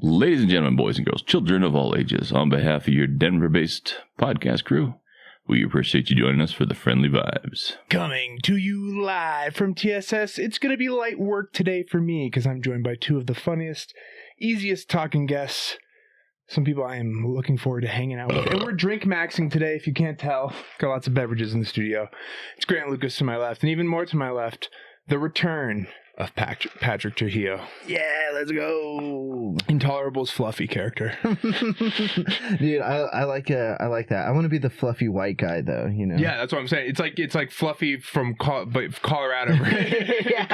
Ladies and gentlemen, boys and girls, children of all ages, on behalf of your Denver-based podcast crew, we appreciate you joining us for the Friendly Vibes. Coming to you live from TSS. It's going to be light work today for me because I'm joined by two of the funniest, easiest talking guests. Some people I am looking forward to hanging out with. And we're drink maxing today, if you can't tell. Got lots of beverages in the studio. It's Grant and Lucas to my left, and even more to my left, the return of Patrick Trujillo. Yeah, let's go. Intolerable's fluffy character. Dude, I like that. I want to be the fluffy white guy though, you know. Yeah, that's what I'm saying. It's like fluffy from Colorado, right? Yeah.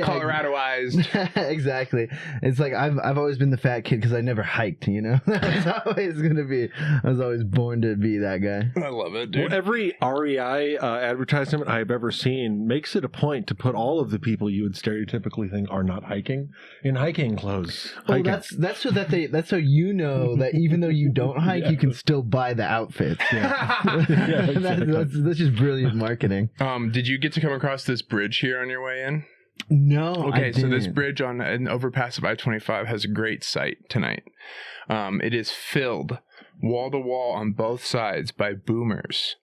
Coloradoized. Exactly. It's like I've always been the fat kid because I never hiked, you know. I was always born to be that guy. I love it, dude. Well, every REI advertisement I've ever seen makes it a point to put all of the people you would stereotypically think are not hiking in hiking clothes. Oh, that's so you know that even though you don't hike, you can still buy the outfits. Yeah. Yeah, exactly. That's just brilliant marketing. Did you get to come across this bridge here on your way in? No. Okay, so this bridge on an overpass of I-25 has a great sight tonight. It is filled wall to wall on both sides by boomers.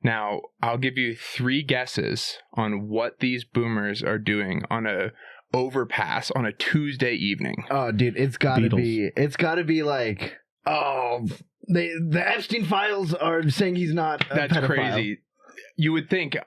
Now, I'll give you 3 guesses on what these boomers are doing on a overpass on a Tuesday evening. Oh, dude, it's got to be like, the Epstein files are saying he's not a That's pedophile. crazy. You would think,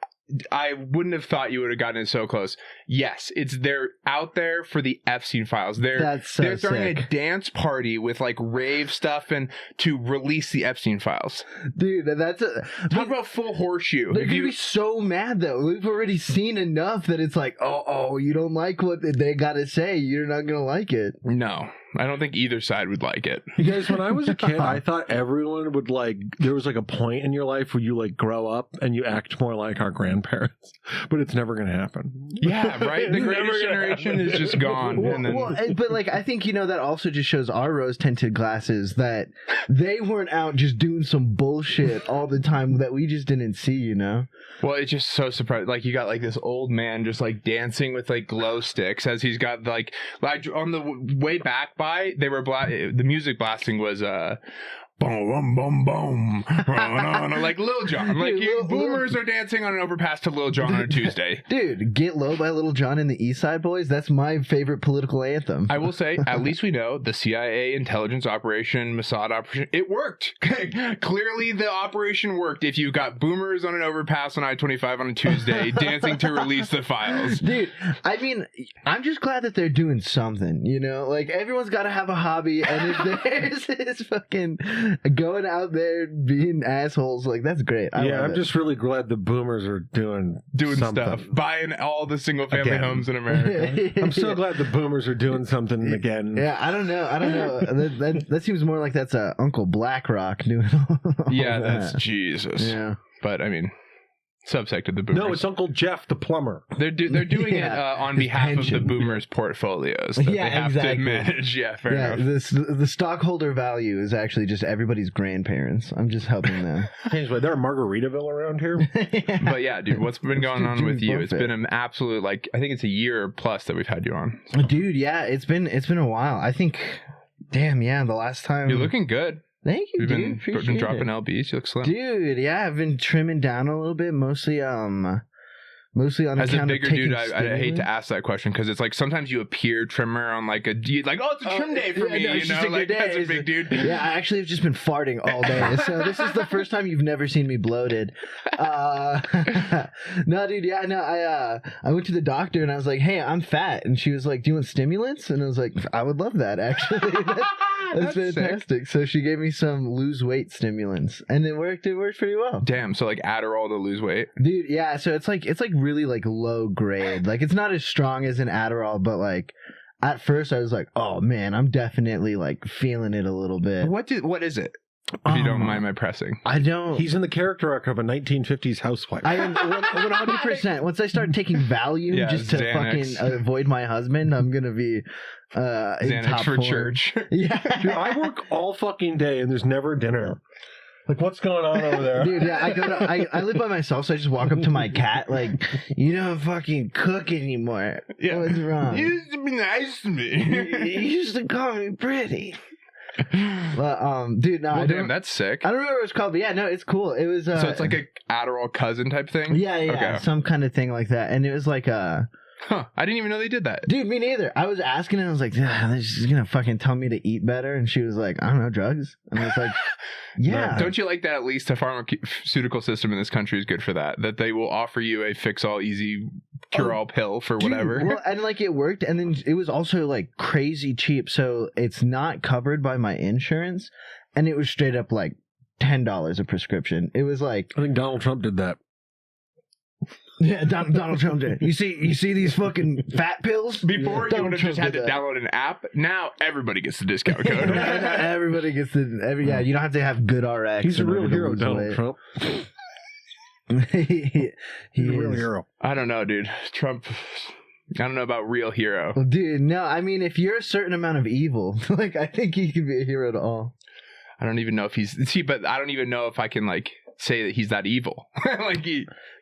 I wouldn't have thought you would have gotten it so close. Yes, they're out there for the Epstein files. They're throwing a dance party with like rave stuff and to release the Epstein files. Dude, Talk about full horseshoe. They're gonna be so mad though. We've already seen enough that it's like, oh, you don't like what they gotta say. You're not gonna like it. No. I don't think either side would like it. You guys, when I was a kid, I thought everyone would there was like a point in your life where you like grow up and you act more like our grandparents, but it's never going to happen. Yeah, right? The greatest generation is just gone. But like, I think, you know, that also just shows our rose-tinted glasses that they weren't out just doing some bullshit all the time that we just didn't see, you know? Well, it's just so surprising. Like, you got like this old man just like dancing with like glow sticks as he's got like on the way back by, they were the music blasting was boom, boom, boom, like Lil Jon. Like, boomers are dancing on an overpass to Lil Jon on a Tuesday. Dude, Get Low by Lil Jon and the East Side Boys, that's my favorite political anthem. I will say, at least we know the CIA intelligence operation, Mossad operation, it worked. Clearly the operation worked if you got boomers on an overpass on I-25 on a Tuesday dancing to release the files. Dude, I mean, I'm just glad that they're doing something, you know? Like, everyone's got to have a hobby, and if there's this fucking going out there being assholes, like, that's great. I'm just really glad the boomers are doing stuff, buying all the single family homes in America. I'm so glad the boomers are doing something again. Yeah, I don't know. That seems more like that's Uncle BlackRock doing all yeah, that. that's Jesus. Yeah, but I mean, subsect of the boomers. No, it's Uncle Jeff the plumber. They're doing it on behalf of the boomers' portfolios that they have to manage. Yeah, fair enough. The stockholder value is actually just everybody's grandparents. I'm just helping them. Anyway, they're Margaritaville around here. But yeah, dude, what's been going on with you? It's been an absolute, like, I think it's a year plus that we've had you on. So. Dude, yeah, it's been a while. I think, damn, yeah, the last time. You're looking good. Thank you, dude. You've been dropping LBs. You look slim. Dude, yeah, I've been trimming down a little bit, mostly on as account a bigger of dude, I hate to ask that question because it's like sometimes you appear trimmer on like it's a trim day for me, you know, like as a big dude. Yeah, I actually have just been farting all day, so this is the first time you've never seen me bloated. No, dude, yeah, no, I went to the doctor and I was like, hey, I'm fat, and she was like, do you want stimulants? And I was like, I would love that, actually. That's fantastic. Sick. So she gave me some lose weight stimulants, and it worked pretty well. Damn, so like Adderall to lose weight, dude. Yeah, so it's like really like low grade. Like, it's not as strong as an Adderall, but like at first I was like, oh man, I'm definitely like feeling it a little bit. What is it? If you don't mind my pressing. I don't. He's in the character arc of a 1950s housewife. I am 100%. Once I start taking Valium just to Xanax. fucking avoid my husband, I'm gonna be Xanax for church. Yeah. Dude, I work all fucking day and there's never dinner. Like, what's going on over there? Dude, yeah, I live by myself, so I just walk up to my cat, like, you don't fucking cook anymore. Yeah. What's wrong? You used to be nice to me. You used to call me pretty. But, dude, no, Well, I damn, don't, that's sick. I don't remember what it's called, but yeah, no, it's cool. It was, So it's like a Adderall cousin type thing? yeah, Okay. some kind of thing like that. And it was like, Huh. I didn't even know they did that. dude, me neither. I was asking and I was like, they're just gonna fucking tell me to eat better. And she was like, I don't know, drugs. And I was like, yeah. Don't you like that at least the pharmaceutical system in this country is good for that? That they will offer you a fix-all easy cure-all pill for Dude, whatever. well, and like it worked, and then it was also like crazy cheap, so it's not covered by my insurance, and it was straight up like $10 a prescription. It was like, I think Donald Trump did that. yeah, Donald Trump did. You see these fucking fat pills? Before you Donald would have just Trump had to did that. download an app. Now everybody gets the discount code. Everybody gets yeah. You don't have to have good RX. He's a in real order to hero, lose Donald weight. Trump. he He's a real is. hero. I don't know, dude. Trump. I don't know about real hero. Well, dude, no. I mean, if you're a certain amount of evil, like I think he could be a hero to all. I don't even know if but I don't even know if I can like say that he's that evil. Like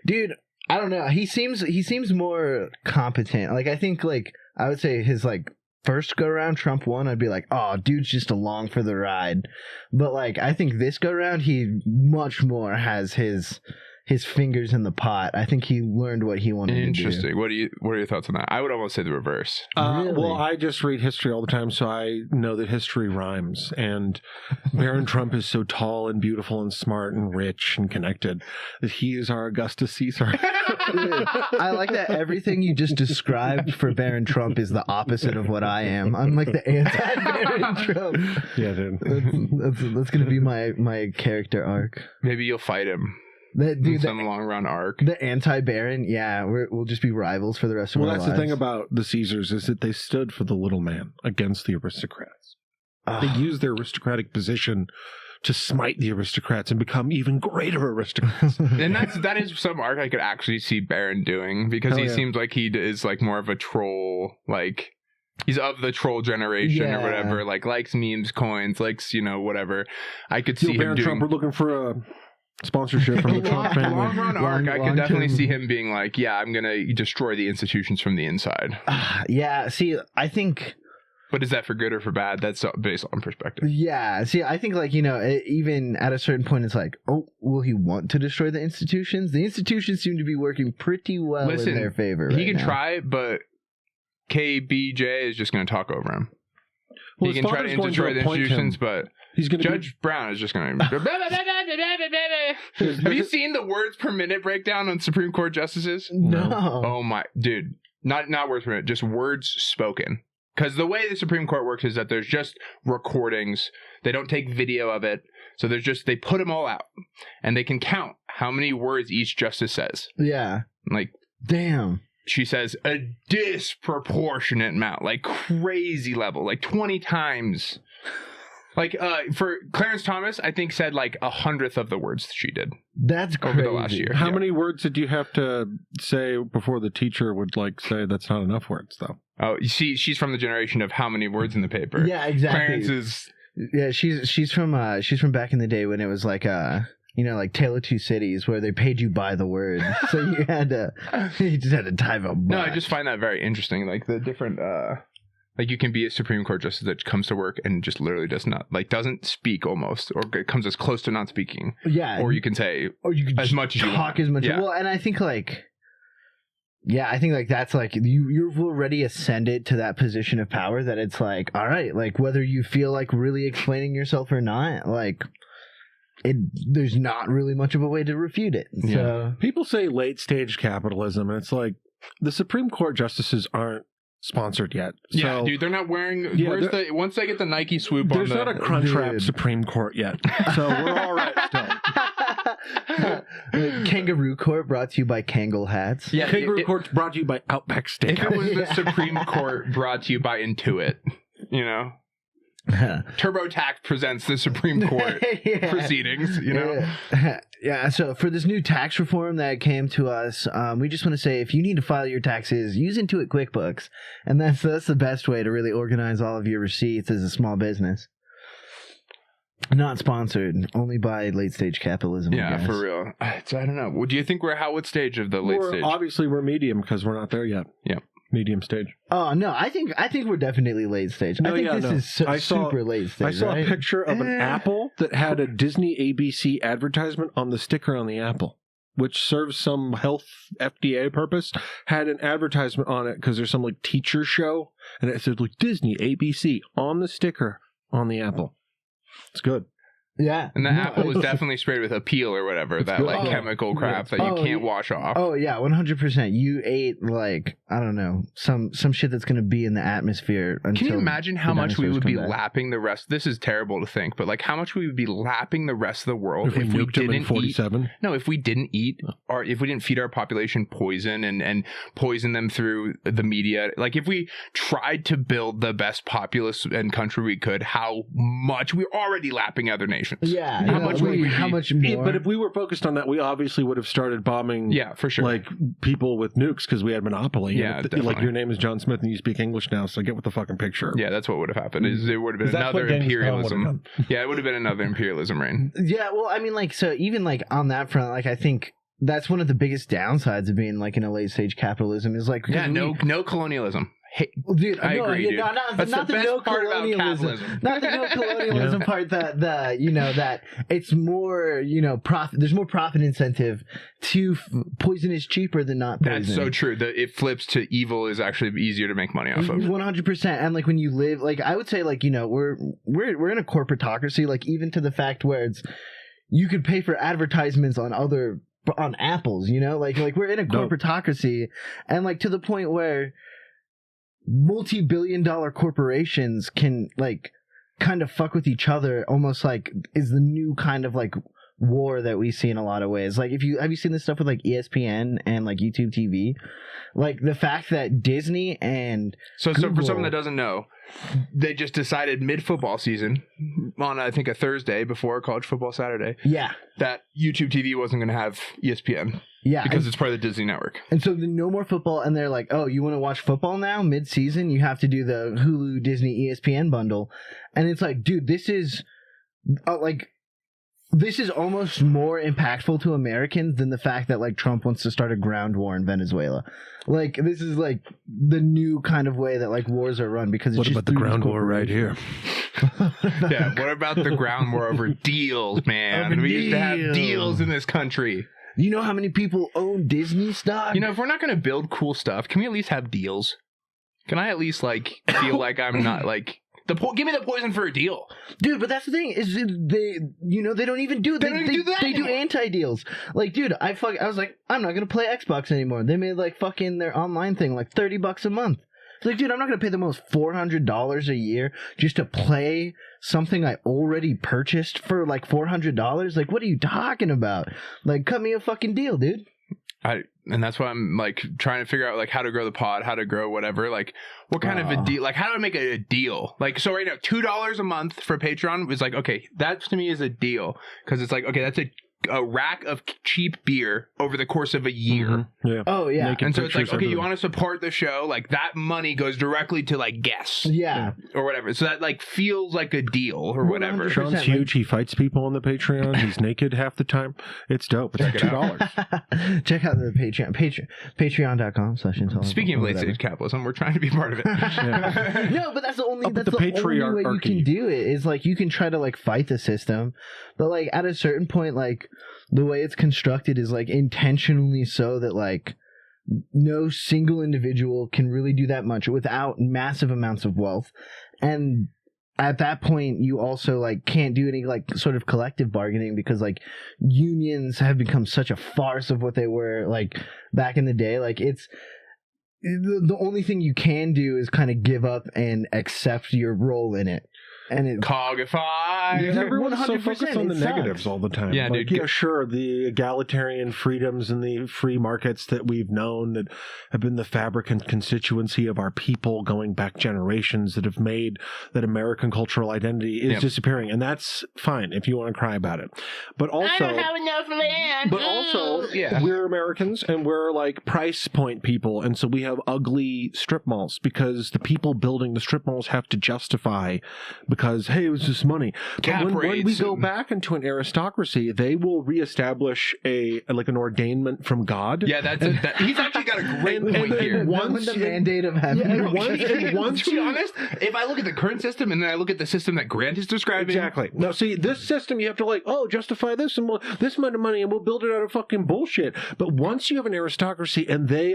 Dude, I don't know. He seems more competent. Like I think like I would say his like first go around Trump won, I'd be like, oh, dude's just along for the ride. But like I think this go around he much more has his fingers in the pot. I think he learned what he wanted to do. interesting. What are your thoughts on that? I would almost say the reverse. Really? Well, I just read history all the time, so I know that history rhymes. And Baron Trump is so tall and beautiful and smart and rich and connected that he is our Augustus Caesar. Dude, I like that everything you just described for Baron Trump is the opposite of what I am. I'm like the anti-Baron Trump. Yeah, dude. That's gonna be my character arc. Maybe you'll fight him. That In dude, some long run arc. the anti-Baron, yeah, we'll just be rivals for the rest of Well, our that's lives. the thing about the Caesars is that they stood for the little man against the aristocrats. They used their aristocratic position to smite the aristocrats and become even greater aristocrats. And that is some arc I could actually see Baron doing because Hell he yeah. seems like he is like more of a troll, like he's of the troll generation Yeah. or whatever, like likes memes, coins, likes, whatever. I could see him Baron doing Trump, we're looking for a sponsorship from the Trump family. long run arc. I Long could definitely term. see him being like, yeah, I'm gonna destroy the institutions from the inside. Yeah, see, I think, But is that for good or for bad? That's based on perspective. yeah, see, I think, like, even at a certain point, it's like, oh, will he want to destroy the institutions? The institutions seem to be working pretty well Listen, in their favor. He right can now. try, but KBJ is just going to talk over him. Well, He his can try to father's going destroy the appoint institutions, him. but He's going to Judge Brown is just going to. Have you seen the words per minute breakdown on Supreme Court justices? No. Oh my, dude, not words per minute, just words spoken. Because the way the Supreme Court works is that there's just recordings. They don't take video of it. So they put them all out. And they can count how many words each justice says. Yeah. Like, Damn. she says a disproportionate amount, like crazy level, like 20 times. Like, for Clarence Thomas, I think said like 100th of the words she did That's crazy. over the last year. How Yeah. many words did you have to say before the teacher would like say that's not enough words though? Oh, you see, she's from the generation of how many words in the paper. Yeah, exactly. Clarence is. Yeah, she's from back in the day when it was like like Tale of Two Cities where they paid you by the word. So you just had to type a bunch. No, I just find that very interesting. Like the different, like you can be a Supreme Court justice that comes to work and just literally doesn't speak almost, or comes as close to not speaking. Yeah. Or you can say Or you could as just much as you talk want. as much. Yeah. Well, and I think like, yeah, I think like that's like you've already ascended to that position of power that it's like, all right, like whether you feel like really explaining yourself or not, like there's not really much of a way to refute it. Yeah. So People say late stage capitalism, and it's like the Supreme Court justices aren't sponsored yet. Yeah, So dude, they're not wearing. Yeah, Once they get the Nike swoop on there's not a Crunchwrap Dude. Supreme Court yet. So we're all right still. Kangaroo Court brought to you by Kangol hats. Yeah, Kangaroo Court's brought to you by Outback If it Steakhouse. was the Yeah. Supreme Court brought to you by Intuit, TurboTax presents the Supreme Court Yeah. proceedings, Yeah, so for this new tax reform that came to us, we just want to say if you need to file your taxes, use Intuit QuickBooks. And that's the best way to really organize all of your receipts as a small business. Not sponsored, only by late stage capitalism. I guess. For real. I don't know. What do you think what stage of the late stage? Obviously, we're medium because we're not there yet. Yeah. Medium stage. Oh no, I think we're definitely late stage. I think this is super late stage. I saw right? a picture of an apple that had a Disney ABC advertisement on the sticker on the apple, which serves some health FDA purpose. Had an advertisement on it because there's some like teacher show, and it said like Disney ABC on the sticker on the apple. It's good. Yeah. And the apple was definitely sprayed with a peel or whatever, that like chemical crap that you can't wash off. Oh yeah, 100%. You ate like, I don't know, some shit that's going to be in the atmosphere until. Can you imagine how much we would be lapping the rest? This is terrible to think, but like how much we would be lapping the rest of the world if we didn't 47. eat. No, if we didn't eat, or if we didn't feed our population poison and poison them through the media. Like if we tried to build the best populace and country we could, how much we're already lapping other nations. Yeah, how much more? But if we were focused on that, we obviously would have started bombing. Yeah, for sure. Like people with nukes because we had monopoly. Yeah, like your name is John Smith and you speak English now, so I get what the fucking picture. Yeah, that's what would have happened. It would have been another imperialism. Yeah, it would have been another imperialism reign. Yeah, well, I mean, like, so even like on that front, like I think that's one of the biggest downsides of being like in a late stage capitalism is like no colonialism. Hey, dude, I agree, dude. That's not the best no part about colonialism. capitalism. Not the no colonialism part that that it's more, profit. There's more profit incentive to poison is cheaper than not poison. That's so true. It flips to evil is actually easier to make money off of. 100%. And like when you live, like I would say, like we're in a corporatocracy. Like even to the fact where it's you could pay for advertisements on apples. Like we're in a corporatocracy, and like to the point where multi-billion-dollar corporations can like kind of fuck with each other, almost like is the new kind of like war that we see in a lot of ways. Like have you seen this stuff with like ESPN and like YouTube TV? Like the fact that Disney and so for someone that doesn't know, they just decided mid-football season on I think a Thursday before college football Saturday. Yeah. That YouTube TV wasn't going to have ESPN. Yeah. Because it's part of the Disney network. And so no more football, and they're like, oh, you want to watch football now? Mid-season, you have to do the Hulu Disney ESPN bundle. And it's like, dude, this is almost more impactful to Americans than the fact that like Trump wants to start a ground war in Venezuela. Like this is like the new kind of way that like wars are run because it's what just about the ground war right here? Yeah, what about the ground war over deals, man? We used to have deals in this country. You know how many people own Disney stock? If we're not going to build cool stuff, can we at least have deals? Can I at least like feel like I'm not like give me the poison for a deal, dude? But that's the thing is they don't even do that. They do anti-deals. Like, dude, I was like, I'm not gonna play Xbox anymore. They made like fucking their online thing like $30 a month. It's like, dude, I'm not gonna pay the most $400 a year just to play something I already purchased for like $400. Like, what are you talking about? Like, cut me a fucking deal, dude. And that's why I'm like trying to figure out like how to grow the pod, how to grow whatever, like what kind of a deal, like how to make a deal. Like, so right now, $2 a month for Patreon was like, okay, that to me is a deal. Cause it's like, okay, that's a rack of cheap beer over the course of a year. Mm-hmm. Yeah. Oh yeah. And so it's like, okay, you want to support the show, like that money goes directly to like guests. Yeah. Or whatever. So that like feels like a deal or whatever. Sean's huge. He fights people on the Patreon. He's naked half the time. It's dope. It's $2. Check out the Patreon. Patreon.com/Untitled. Speaking of late stage capitalism, we're trying to be part of it. Yeah. No, but that's the only that's the only way you can do it is like you can try to like fight the system, but like at a certain point, like the way it's constructed is like intentionally so that like no single individual can really do that much without massive amounts of wealth. And at that point you also like can't do any like sort of collective bargaining because like unions have become such a farce of what they were like back in the day. Like it's the only thing you can do is kind of give up and accept your role in it. And it cogify. Yeah, everyone's so focused on the negatives all the time. Yeah, like, dude. Yeah, sure. The egalitarian freedoms and the free markets that we've known that have been the fabric and constituency of our people going back generations that have made that American cultural identity is disappearing. And that's fine if you want to cry about it. But also, I don't have enough land. But also, we're Americans and we're like price point people. And so we have ugly strip malls because the people building the strip malls have to justify because, hey, it was just money. Cap But when we rates go and- back into an aristocracy, they will reestablish an ordainment from God. Yeah, he's actually got a great And- point and here. Once the mandate of heaven. and once To be honest, if I look at the current system and then I look at the system that Grant is describing, Exactly. Now, see, this system, you have to justify this and this amount of money, and we'll build it out of fucking bullshit. But once you have an aristocracy, and they're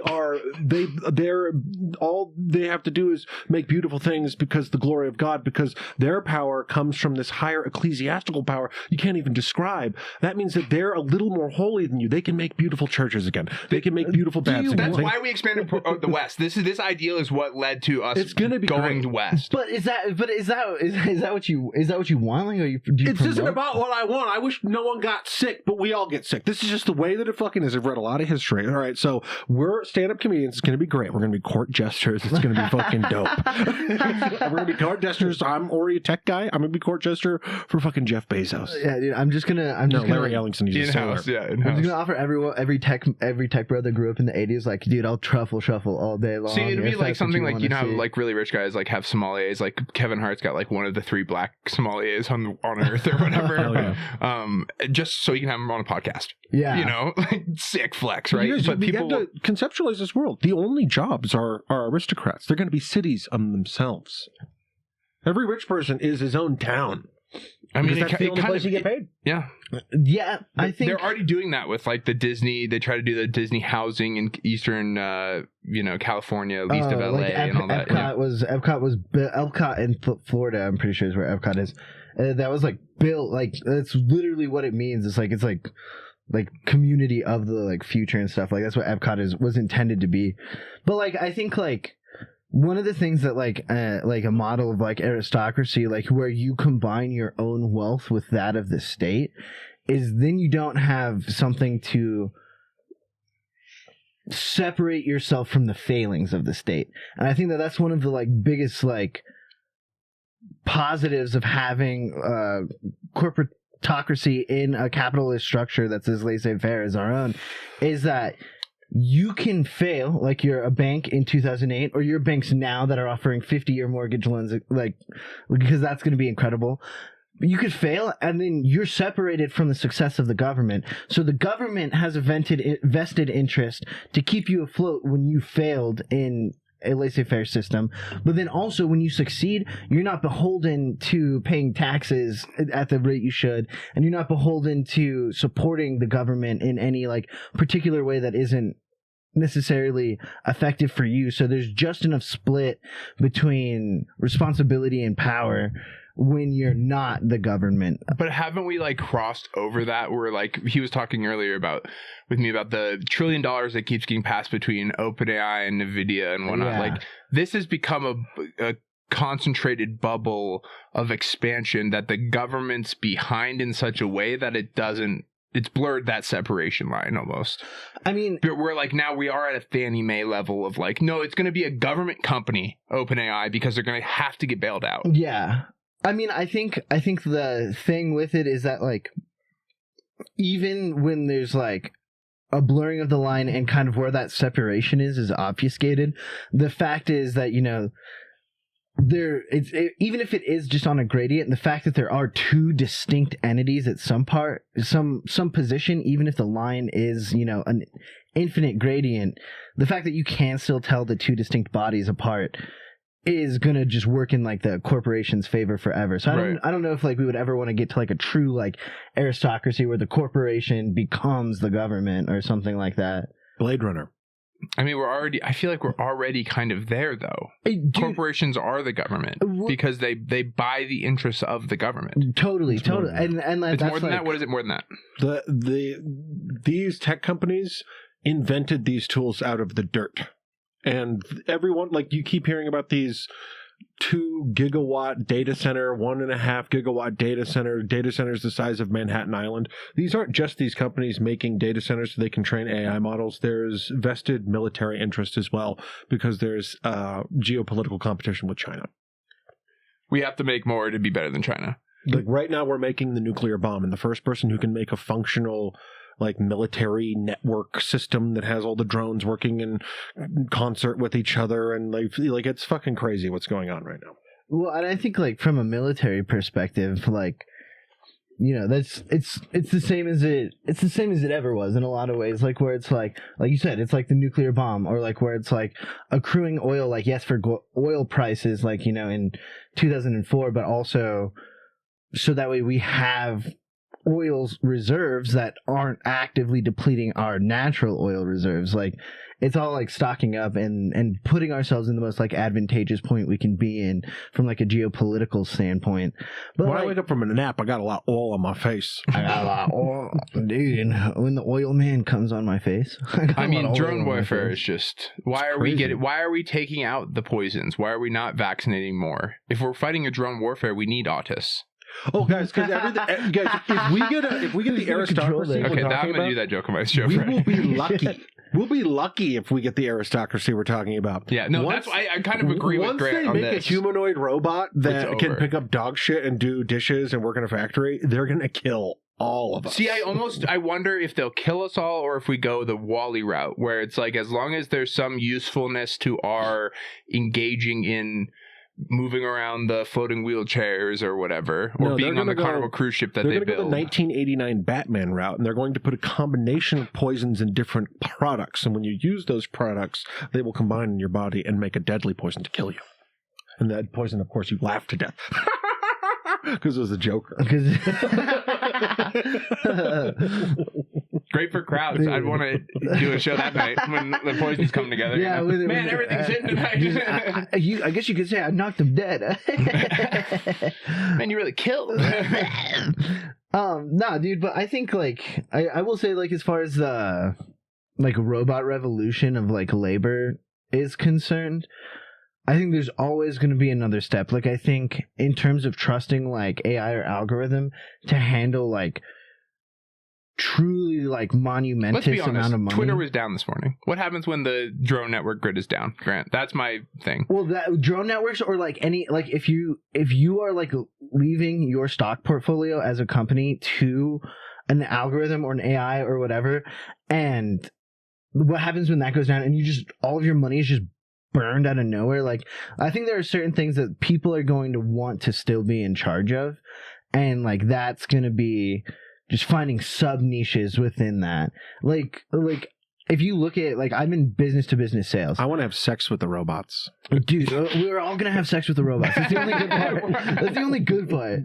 all they have to do is make beautiful things because the glory of God, because their power comes from this higher ecclesiastical power you can't even describe. That means that they're a little more holy than you. They can make beautiful churches again. They can make beautiful baths again. That's why we expanded the West. This ideal is what led to us. It's gonna be going great. West. But is that what you want? Like, do you It isn't promote? about what I want. I wish no one got sick, but we all get sick. This is just the way that it fucking is. I've read a lot of history. All right, so we're stand-up comedians. It's going to be great. We're going to be court jesters. It's going to be fucking dope. We're going to be court jesters. I'm already a tech guy. I'm going to be court jester for fucking Jeff Bezos. Yeah, dude, I'm just gonna Larry Ellingson. He's In-house, yeah, I'm in-house. just gonna offer every tech bro that grew up in the 80s, like, dude, I'll truffle shuffle all day long. See, it'd be if like that's what something like, wanna you know how see. like really rich guys like have sommeliers, like Kevin Hart's got like one of the 3 black sommeliers on Earth or whatever. Hell yeah. Just so you can have them on a podcast. Yeah. You know, like sick flex, right? But people have to conceptualize this world. The only jobs are aristocrats. They're going to be cities on themselves. Every rich person is his own town. I mean, Because that's the only place you get paid. Yeah. Yeah, I think they're already doing that with like the Disney. They try to do the Disney housing in Eastern, California, east of LA, like and all that. Epcot in Florida. I'm pretty sure is where Epcot is. That was like built like that's literally what it means. It's like community of the like future and stuff. Like that's what Epcot was intended to be. But like I think like one of the things that like a model of like aristocracy, like where you combine your own wealth with that of the state, is then you don't have something to separate yourself from the failings of the state. And I think that that's one of the like biggest like positives of having corporatocracy in a capitalist structure that's as laissez-faire as our own, is that you can fail, like you're a bank in 2008, or you're banks now that are offering 50-year mortgage loans, like, because that's going to be incredible. You could fail, and then you're separated from the success of the government. So the government has a vested interest to keep you afloat when you failed in a laissez-faire system. But then also when you succeed, you're not beholden to paying taxes at the rate you should, and you're not beholden to supporting the government in any like particular way that isn't necessarily effective for you. So there's just enough split between responsibility and power when you're not the government. But haven't we like crossed over that? Where like he was talking earlier with me about the $1 trillion that keeps getting passed between OpenAI and NVIDIA and whatnot. Yeah. Like this has become a concentrated bubble of expansion that the government's behind in such a way that it's blurred that separation line almost. I mean, But we're like, now we are at a Fannie Mae level of like, no, it's going to be a government company, OpenAI, because they're going to have to get bailed out. yeah. I mean, I think the thing with it is that like even when there's like a blurring of the line and kind of where that separation is obfuscated, the fact is that, you know, even if it is just on a gradient, the fact that there are 2 distinct entities at some position, even if the line is, you know, an infinite gradient, the fact that you can still tell the 2 distinct bodies apart is gonna just work in like the corporation's favor forever. So I don't know if like we would ever want to get to like a true like aristocracy where the corporation becomes the government or something like that. Blade Runner. I mean, I feel like we're already kind of there though. Hey, dude, Corporations are the government because they buy the interests of the government. totally. It's and more that's than like, that. What is it more than that? These tech companies invented these tools out of the dirt. And everyone, like, you keep hearing about these 2 gigawatt data center, 1.5 gigawatt data centers the size of Manhattan Island. These aren't just these companies making data centers so they can train AI models. There's vested military interest as well because there's geopolitical competition with China. We have to make more to be better than China. Like right now we're making the nuclear bomb, and the first person who can make a functional like military network system that has all the drones working in concert with each other, and like it's fucking crazy what's going on right now. Well, and I think like from a military perspective, like, you know, it's the same as it ever was in a lot of ways. Like where it's like you said, it's like the nuclear bomb, or like where it's like accruing oil. Like yes, for oil prices, like, you know, in 2004, but also so that way we have oil reserves that aren't actively depleting our natural oil reserves. Like it's all like stocking up and putting ourselves in the most like advantageous point we can be in from like a geopolitical standpoint. But when like, I wake up from a nap, I got a lot of oil on my face. I got a lot of oil, dude. And when the oil man comes on my face, I mean, drone warfare is just why are we taking out the poisons? Why are we not vaccinating more? If we're fighting a drone warfare, we need autists. Oh, guys, because guys, if we get the aristocracy, Okay, I'm gonna do that joke on my show. We will be lucky. We'll be lucky if we get the aristocracy we're talking about. Yeah, no, that's why I kind of agree with Grant on this. Once they make a humanoid robot that can pick up dog shit and do dishes and work in a factory, they're gonna kill all of us. See, I wonder if they'll kill us all or if we go the Wall-E route, where it's like as long as there's some usefulness to our engaging in moving around the floating wheelchairs or whatever, or being on the Carnival cruise ship that they build. They're going to go the 1989 Batman route, and they're going to put a combination of poisons in different products. And when you use those products, they will combine in your body and make a deadly poison to kill you. And that poison, of course, you laugh to death. Because it was a Joker. Great for crowds. I'd want to do a show that night when the poisons come together. Yeah, you know? Man, everything's hitting tonight. I guess you could say I knocked him dead. Man, you really killed. Nah, dude, but I think like I will say like as far as the like robot revolution of like labor is concerned, I think there's always going to be another step. Like I think in terms of trusting like AI or algorithm to handle like truly like monumentous Let's be honest, amount of money. Twitter was down this morning. What happens when the drone network grid is down, Grant? That's my thing. Well, that drone networks or like any like if you are like leaving your stock portfolio as a company to an algorithm or an AI or whatever, and what happens when that goes down and you just all of your money is just burned out of nowhere? Like I think there are certain things that people are going to want to still be in charge of, and like that's going to be just finding sub niches within that. Like if you look at like I'm in business to business sales. I want to have sex with the robots. Dude, we're all gonna have sex with the robots. That's the only good part. That's the only good part.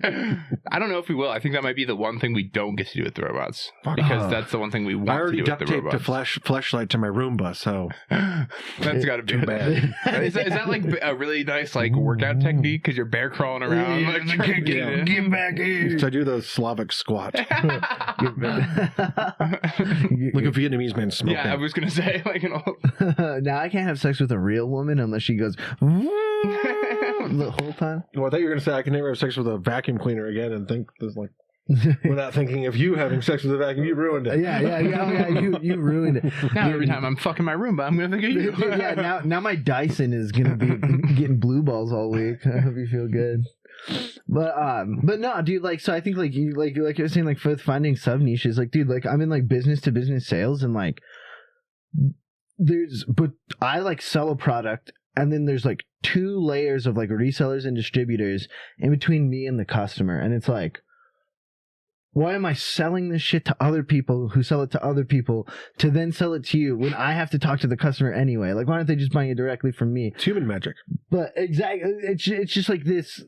I don't know if we will. I think that might be the one thing we don't get to do with the robots, because that's the one thing we want to do with the robots. I already duct taped a flashlight to my Roomba, so that's got to be bad. Is that like a really nice like workout technique? Because you're bear crawling around, like get back here. So I do those Slavic squat, like a Vietnamese man smoking. Yeah, I was gonna say like an old. Now I can't have sex with a real woman unless she goes the whole time. Well, I thought you were gonna say I can never have sex with a vacuum cleaner again, and think there's like without thinking of you having sex with a vacuum, you ruined it. Yeah, you ruined it. Now every time I'm fucking my Roomba, I'm gonna think of you. Yeah, now my Dyson is gonna be getting blue balls all week. I hope you feel good. But no, dude, like, so I think like you like you're saying, like for finding sub niches, like, dude, like I'm in like business to business sales, and like but I like sell a product, and then there's like two layers of like resellers and distributors in between me and the customer, and it's like, why am I selling this shit to other people who sell it to other people to then sell it to you when I have to talk to the customer anyway? Like, why aren't they just buying it directly from me? It's human magic. But exactly, it's just like this.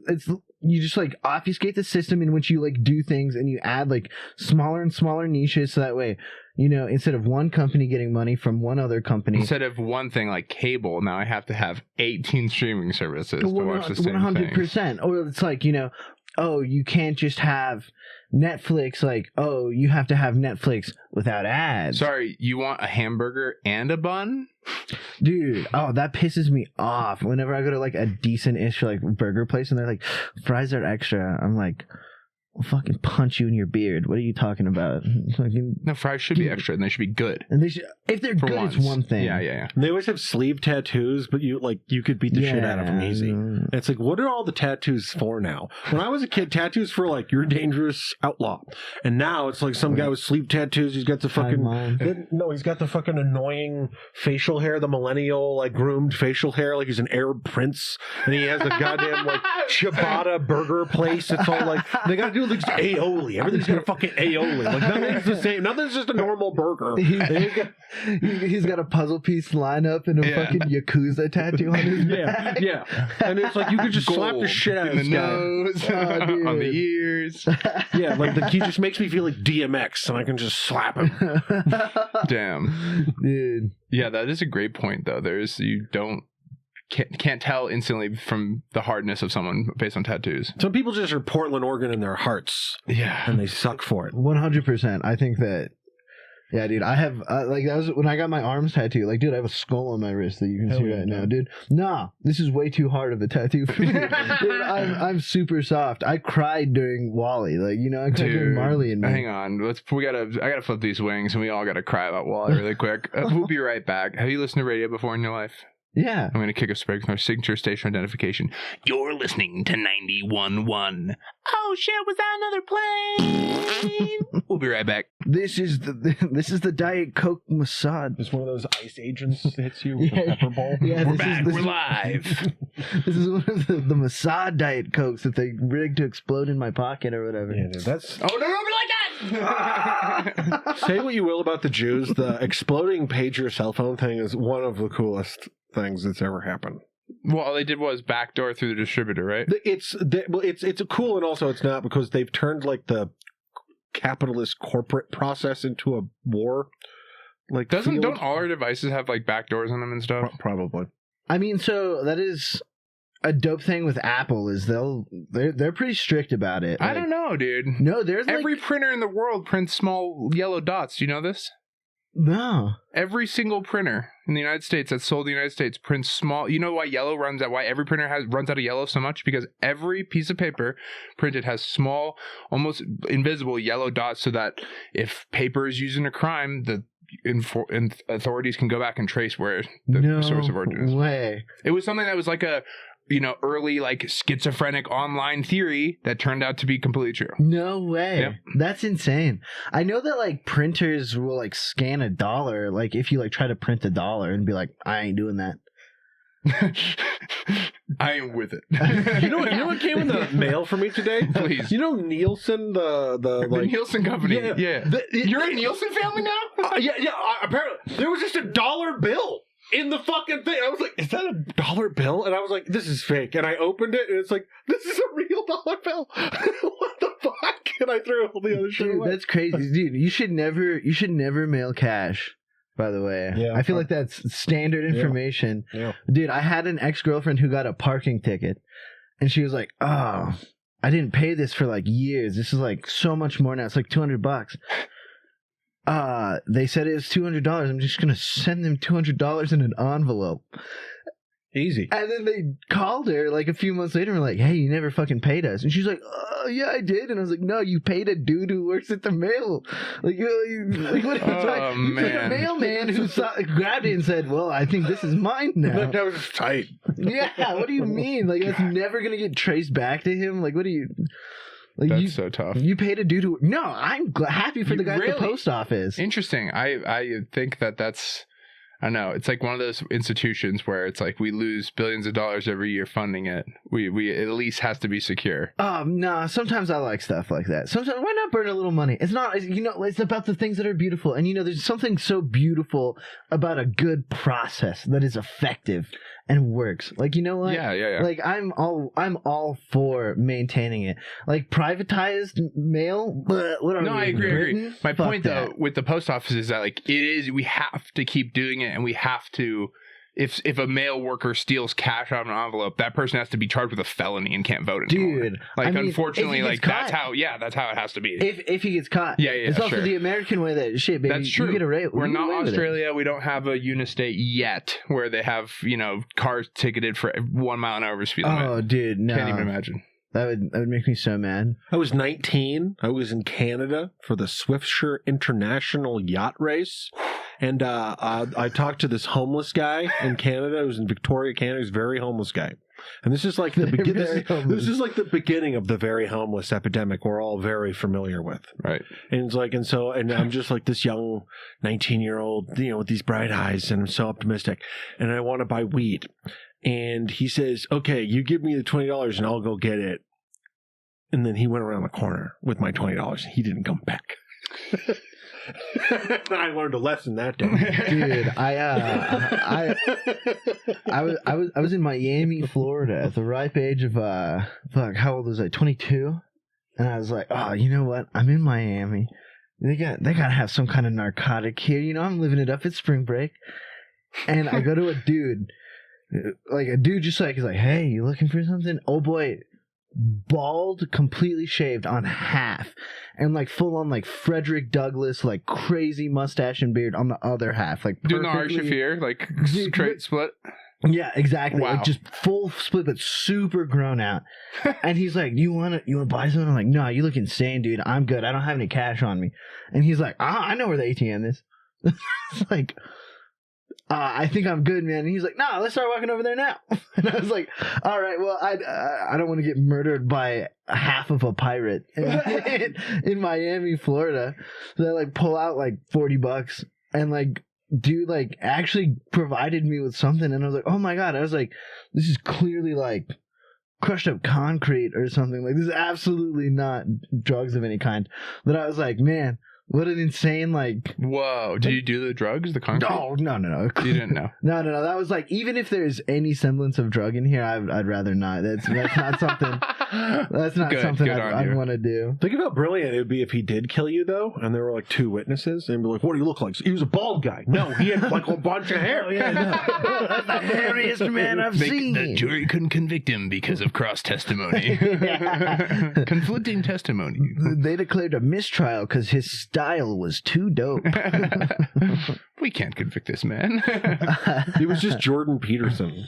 You just like obfuscate the system in which you like do things, and you add like smaller and smaller niches, so that way, you know, instead of one company getting money from one other company, instead of one thing like cable, now I have to have 18 streaming services to watch the same 100%. Or it's like, you know, oh, you can't just have Netflix, like, oh, you have to have Netflix without ads. Sorry, you want a hamburger and a bun? Dude, oh, that pisses me off. Whenever I go to like a decent-ish like burger place and they're like, fries are extra, I'm like, I'll fucking punch you in your beard. What are you talking about? Fucking, No, fries should be extra, and they should be good. and they should, if they're For good, once. it's one thing. Yeah. And they always have sleeve tattoos, but you could beat the shit out of them easy. And it's like, what are all the tattoos for now? When I was a kid, tattoos for like, you're a dangerous outlaw. And now it's like some guy with sleeve tattoos. He's got the fucking he's got the fucking annoying facial hair, the millennial like groomed facial hair, like he's an Arab prince, and he has the goddamn like ciabatta burger place. It's all like they got to do like aioli. Everything's got a fucking aioli. Like nothing's the same. Nothing's just a normal burger. He's got a puzzle piece lineup and a fucking Yakuza tattoo on his back. Yeah. And it's like you could just slap the shit out of this in the guy. nose, on the ears. Yeah, like he just makes me feel like DMX, and I can just slap him. Damn. Dude. Yeah, that is a great point, though. Can't tell instantly from the hardness of someone based on tattoos. Some people just are Portland, Oregon in their hearts. Yeah. And they suck for it. 100%. I think that. Yeah, dude. I have like that was when I got my arms tattooed. Like, dude, I have a skull on my wrist that you can see right now, dude. Nah, this is way too hard of a tattoo for me. Dude, I'm super soft. I cried during Wally. Like, you know, I cried during Marley and me. Hang on. I gotta flip these wings, and we all gotta cry about Wally really quick. We'll be right back. Have you listened to radio before in your life? Yeah. I'm going to kick us break with our signature station identification. You're listening to 91.1. Oh shit, was that another plane? We'll be right back. This is the Diet Coke Mossad. It's one of those ice agents that hits you with a pepper ball. Yeah, We're back. We're live. This is one of the Mossad Diet Cokes that they rigged to explode in my pocket or whatever. Yeah, dude, that's... Oh, no, be like that! Say what you will about the Jews, the exploding pager cell phone thing is one of the coolest things that's ever happened. Well, all they did was backdoor through the distributor, right? It's cool, and also it's not, because they've turned like the capitalist corporate process into a war. Like, don't all our devices have like backdoors on them and stuff? Probably. I mean, so that is a dope thing with Apple is they're pretty strict about it. I don't know, dude. No, there's every printer in the world prints small yellow dots. Do you know this? No. Every single printer in the United States that's sold in the United States prints small. You know why why every printer runs out of yellow so much? Because every piece of paper printed has small, almost invisible yellow dots, so that if paper is used in a crime, the authorities can go back and trace where the source of origin is. No way. It was something that was like a early like schizophrenic online theory that turned out to be completely true. No way. Yep. That's insane. I know that like printers will like scan $1, like if you like try to print $1 and be like, I ain't doing that. I am with it. You know what came in the mail for me today? Please. You know Nielsen, the Nielsen company. Yeah. You're a Nielsen family now? Yeah. Apparently, there was just $1 bill in the fucking thing. I was like, is that $1 bill? And I was like, this is fake. And I opened it, and it's like, this is a real $1 bill. What the fuck? And I threw all the other shit away. That's crazy, dude. You should never mail cash. By the way, yeah, I feel like that's standard information. Yeah. Dude, I had an ex-girlfriend who got a parking ticket, and she was like, "Oh, I didn't pay this for like years. This is like so much more now. It's like $200." They said it was $200. I'm just gonna send them $200 in an envelope. Easy. And then they called her like a few months later and were like, hey, you never fucking paid us. And she's like, oh, yeah, I did. And I was like, no, you paid a dude who works at the mail. Like, what are you talking? Man. Like a mailman who grabbed it and said, well, I think this is mine now. That was just tight. Yeah, what do you mean? Like, that's never going to get traced back to him? Like, what do you... Like, that's so tough. You paid a dude who... No, I'm happy for the guy at the post office. Interesting. I think that's... I know. It's like one of those institutions where it's like we lose billions of dollars every year funding it. We at least has to be secure. No, sometimes I like stuff like that. Sometimes, why not burn a little money? It's not, it's about the things that are beautiful. And there's something so beautiful about a good process that is effective and works. Like, you know what? Yeah. Like, I'm all for maintaining it. Like, privatized mail? What are we, I agree. My point, that. though, with the post office is that, like, we have to keep doing it, and we have to... If a mail worker steals cash out of an envelope, that person has to be charged with a felony and can't vote anymore. Dude, like, unfortunately, like that's how it has to be. If he gets caught, it's also the American way that shit, baby. That's true. You get We're not Australia. We don't have a Unistate yet, where they have cars ticketed for 1 mile an hour speed limit. Oh, dude, no. Can't even imagine. That would make me so mad. I was 19. I was in Canada for the Swiftsure International Yacht Race. And I talked to this homeless guy in Canada. It was in Victoria, Canada. He was a very homeless guy. And this is like the this is like the beginning of the very homeless epidemic we're all very familiar with. Right. And it's like, and I'm just like this young 19-year-old, with these bright eyes, and I'm so optimistic. And I want to buy weed. And he says, okay, you give me the $20 and I'll go get it. And then he went around the corner with my $20. He didn't come back. I learned a lesson that day. Dude, I was in Miami, Florida at the ripe age of how old was I? 22. And I was like, oh, you know what? I'm in Miami. They gotta have some kind of narcotic here. I'm living it up. It's spring break. And I go to a dude. Like a dude just like, he's like, hey, you looking for something? Oh boy, bald, completely shaved on half, and like full on like Frederick Douglass, like crazy mustache and beard on the other half, like doing the Ari Shaffir, like straight split. Yeah, exactly. Wow. Like just full split, but super grown out. And he's like, you want to buy something? I'm like, no, you look insane, dude. I'm good. I don't have any cash on me. And he's like, I know where the ATM is. It's like, I think I'm good, man. And he's like, nah, let's start walking over there now. And I was like, all right, well, I don't want to get murdered by half of a pirate in Miami, Florida. So I like pull out like $40 and like dude like actually provided me with something. And I was like, oh my God. I was like, this is clearly like crushed up concrete or something. Like this is absolutely not drugs of any kind. But I was like, man, what an insane, like... Whoa. Did you do the drugs, the concrete? No. You didn't know? No. That was like, even if there's any semblance of drug in here, I'd rather not. That's not something... That's not something I'd want to do. Think of how brilliant it would be if he did kill you, though, and there were like two witnesses, and be like, what do you look like? He was a bald guy. No, he had like a bunch of hair. Yeah, no. That's the hairiest man I've seen. The jury couldn't convict him because of cross-testimony. Conflicting testimony. They declared a mistrial because his style was too dope. We can't convict this man. It was just Jordan Peterson.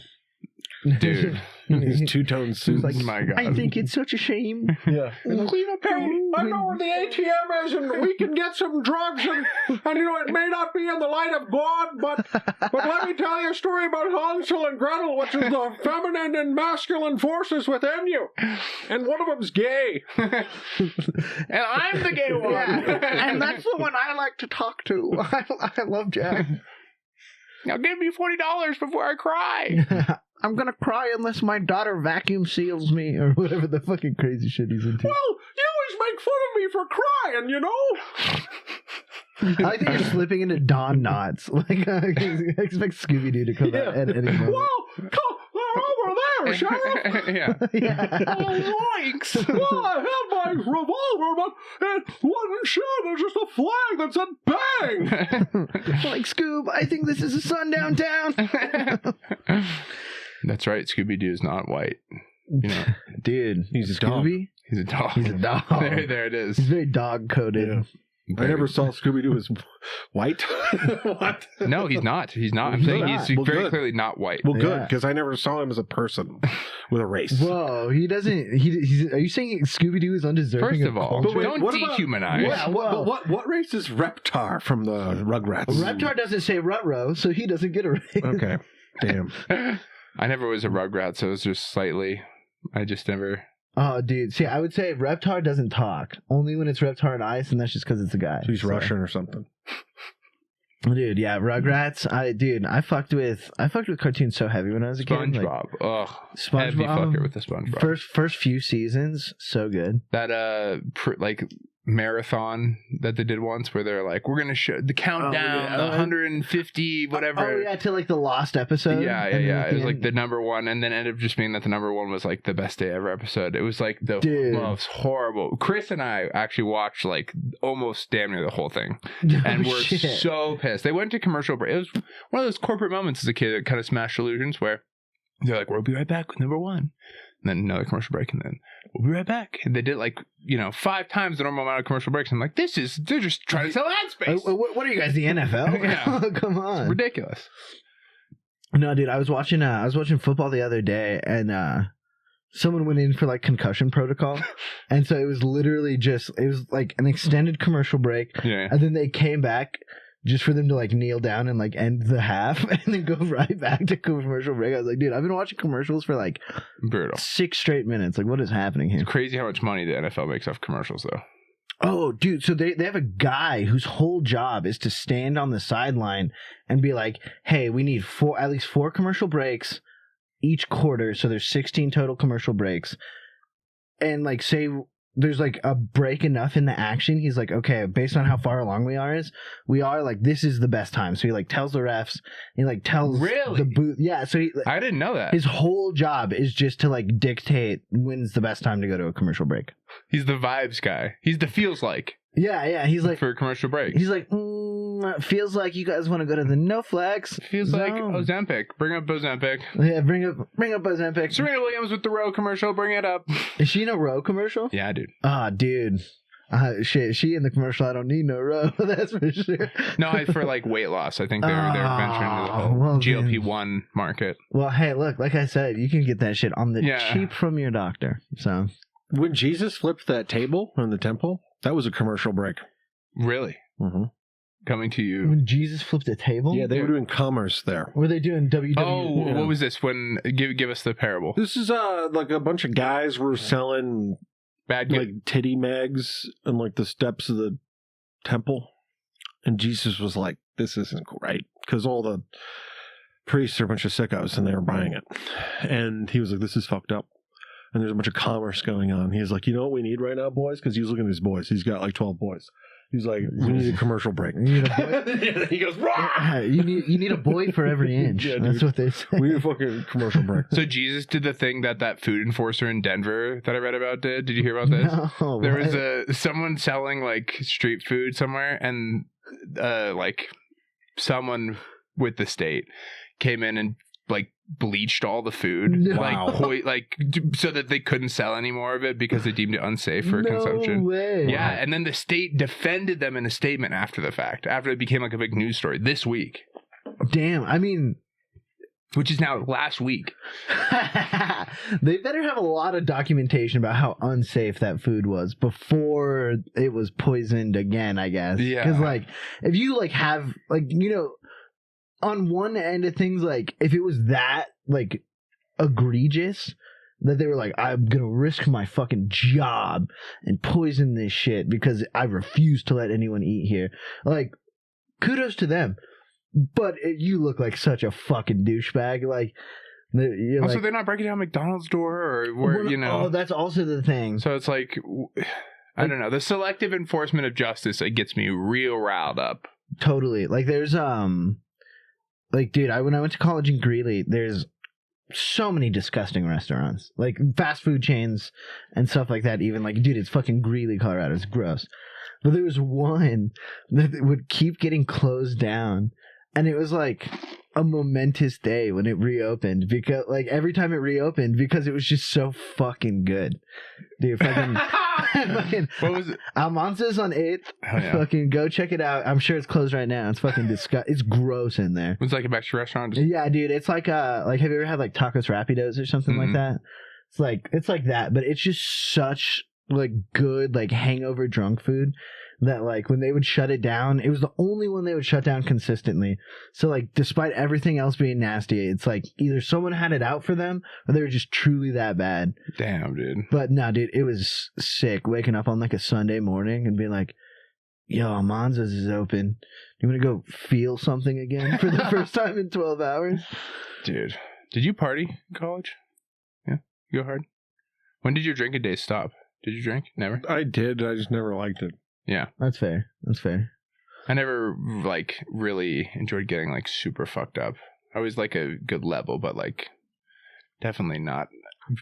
Dude. His two-tone suit. Like, my God. I think it's such a shame. Yeah. Hey, I know where the ATM is, and we can get some drugs, and it may not be in the light of God, but let me tell you a story about Hansel and Gretel, which is the feminine and masculine forces within you, and one of them's gay. And I'm the gay one. Yeah. And that's the one I like to talk to. I love Jack. Now give me $40 before I cry. I'm gonna cry unless my daughter vacuum seals me, or whatever the fucking crazy shit he's into. Well, you always make fun of me for crying, I think you're slipping into Don knots. Like, I expect Scooby-Doo to come out at any moment. Well, they're over there, Sheriff. Yeah. Oh, yoinks. Well, I had my revolver, but it wasn't shit. It was just a flag that said bang. Like, Scoob, I think this is a sundown town. That's right. Scooby-Doo is not white. Dude, he's a dog. Scooby? He's a dog. He's a dog. There it is. He's very dog-coded. Yeah. I never saw Scooby-Doo as white. What? No, he's not. I'm saying he's very clearly not white. Well, good, because I never saw him as a person with a race. Whoa, he doesn't... Are you saying Scooby-Doo is undeserving First of all, culture? don't dehumanize. Yeah, what race is Reptar from the Rugrats? Reptar doesn't say Rutrow, so he doesn't get a race. Okay, damn. I never was a Rugrat, so it was just slightly... I just never... Oh, dude. See, I would say Reptar doesn't talk. Only when it's Reptar and Ice, and that's just because it's a guy. So he's Russian or something. Dude, yeah, Rugrats. I fucked with cartoons so heavy when I was a kid. SpongeBob. Ugh. SpongeBob. Heavy fucker with the SpongeBob. First few seasons, so good. That marathon that they did once where they're like, we're gonna show the countdown, the 150 whatever. Oh yeah, to like the lost episode. Yeah. It was like the number one, and then ended up just being that the number one was like the best day ever episode. It was like the most horrible. Chris and I actually watched like almost damn near the whole thing, and we're so pissed. They went to commercial break. It was one of those corporate moments as a kid that kind of smashed illusions where they're like, we'll be right back with number one. And then another commercial break, and then we'll be right back. And they did 5 times the normal amount of commercial breaks. I'm like, they're just trying to sell ad space. What are you guys, the NFL? Yeah. Come on. It's ridiculous. No, dude, I was watching football the other day, and someone went in for like concussion protocol, and so it was literally it was like an extended commercial break, and then they came back just for them to like kneel down and like end the half and then go right back to commercial break. I was like, dude, I've been watching commercials for like brutal 6 straight minutes. Like, what is happening here? It's crazy how much money the NFL makes off commercials, though. Oh, dude, so they have a guy whose whole job is to stand on the sideline and be like, hey, we need at least 4 commercial breaks each quarter, so there's 16 total commercial breaks. And like, say there's like a break enough in the action, he's like, okay, based on how far along we are like, this is the best time. So he like tells the refs, he like tells the booth. Yeah, so I didn't know that. His whole job is just to like dictate when's the best time to go to a commercial break. He's the vibes guy. He's the feels like. Yeah, he's like, for a commercial break. He's like, feels like you guys want to go to the no flex. Feels zone. Like Ozempic. Bring up Ozempic. Yeah, bring up Ozempic. Serena Williams with the Roe commercial. Bring it up. Is she in a Roe commercial? Yeah, dude. Ah, dude. Shit, she in the commercial. I don't need no Roe. That's for sure. No, for like weight loss. I think they're venturing into the whole GLP-1 market. Well, hey, look, like I said, you can get that shit on the cheap from your doctor. So when Jesus flipped that table in the temple, that was a commercial break. Really? Mm-hmm. Coming to you. When Jesus flipped a table? Yeah, they were doing commerce there. Were they doing WWE? Oh, what was this? When give us the parable. This is like a bunch of guys were selling like titty mags and like the steps of the temple. And Jesus was like, this isn't right. Because all the priests are a bunch of sickos and they were buying it. And he was like, this is fucked up. And there's a bunch of commerce going on. He's like, you know what we need right now, boys? Because he was looking at his boys. He's got like 12 boys. He's like, we need a commercial break. You need a boy? He goes, you need a boy for every inch. Yeah, that's what they say. We need a fucking commercial break. So Jesus did the thing that food enforcer in Denver that I read about did. Did you hear about this? No, there was someone selling like street food somewhere, and like someone with the state came in and like bleached all the food, like so that they couldn't sell any more of it because they deemed it unsafe for consumption. Way. Yeah, and then the state defended them in a statement after the fact, after it became like a big news story this week. Damn, I mean, which is now last week. They better have a lot of documentation about how unsafe that food was before it was poisoned again, I guess. Yeah, because like if you like have like, you know, on one end of things, like if it was that like egregious that they were like, I'm gonna risk my fucking job and poison this shit because I refuse to let anyone eat here, like kudos to them. But you look like such a fucking douchebag. Like, you're also, they're not breaking down McDonald's door or where, you know. Oh, that's also the thing. So it's like, I don't know. The selective enforcement of justice, it gets me real riled up. Totally. Like, there's like, dude, when I went to college in Greeley, there's so many disgusting restaurants, like fast food chains and stuff like that. Even like, dude, it's fucking Greeley, Colorado. It's gross. But there was one that would keep getting closed down, and it was like a momentous day when it reopened, because like every time it reopened, because it was just so fucking good. Dude, fucking what was it? Almanza's on 8th. Oh, yeah. Fucking go check it out. I'm sure it's closed right now. It's fucking disgusting. It's gross in there. It's like a Mexican restaurant. Yeah, dude. It's like have you ever had like Tacos Rapidos or something like that? It's like that, but it's just such like good like hangover drunk food that like when they would shut it down, it was the only one they would shut down consistently. So like despite everything else being nasty, it's like either someone had it out for them or they were just truly that bad. Damn, dude. But no, dude, it was sick waking up on like a Sunday morning and being like, yo, Almanza's is open. You want to go feel something again for the first time in 12 hours? Dude, did you party in college? Yeah, you go hard. When did your drinking days stop? Did you drink? Never? I did. I just never liked it. Yeah. That's fair. I never like really enjoyed getting like super fucked up. I was like a good level, but like definitely not.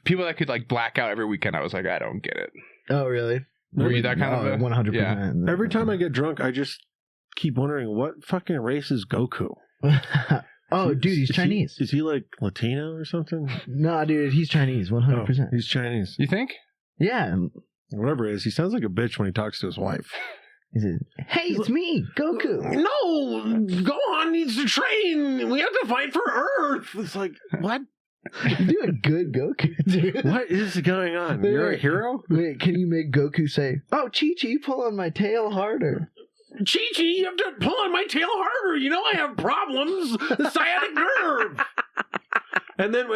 People that could like black out every weekend, I was like, I don't get it. Oh, really? Were you that kind of a 100%? Yeah. Every time I get drunk, I just keep wondering, what fucking race is Goku? Oh, dude, he's Chinese. Is he like Latino or something? No, dude, he's Chinese, 100%. Oh, he's Chinese. You think? Yeah. Whatever it is, he sounds like a bitch when he talks to his wife. He said, hey, it's me, Goku. No, Gohan needs to train. We have to fight for Earth. It's like, what? You're doing good, Goku, dude. What is going on? You're a hero? Wait, can you make Goku say, "Oh, Chi-Chi, pull on my tail harder"? Chi-Chi, you have to pull on my tail harder. You know I have problems. The sciatic nerve. And then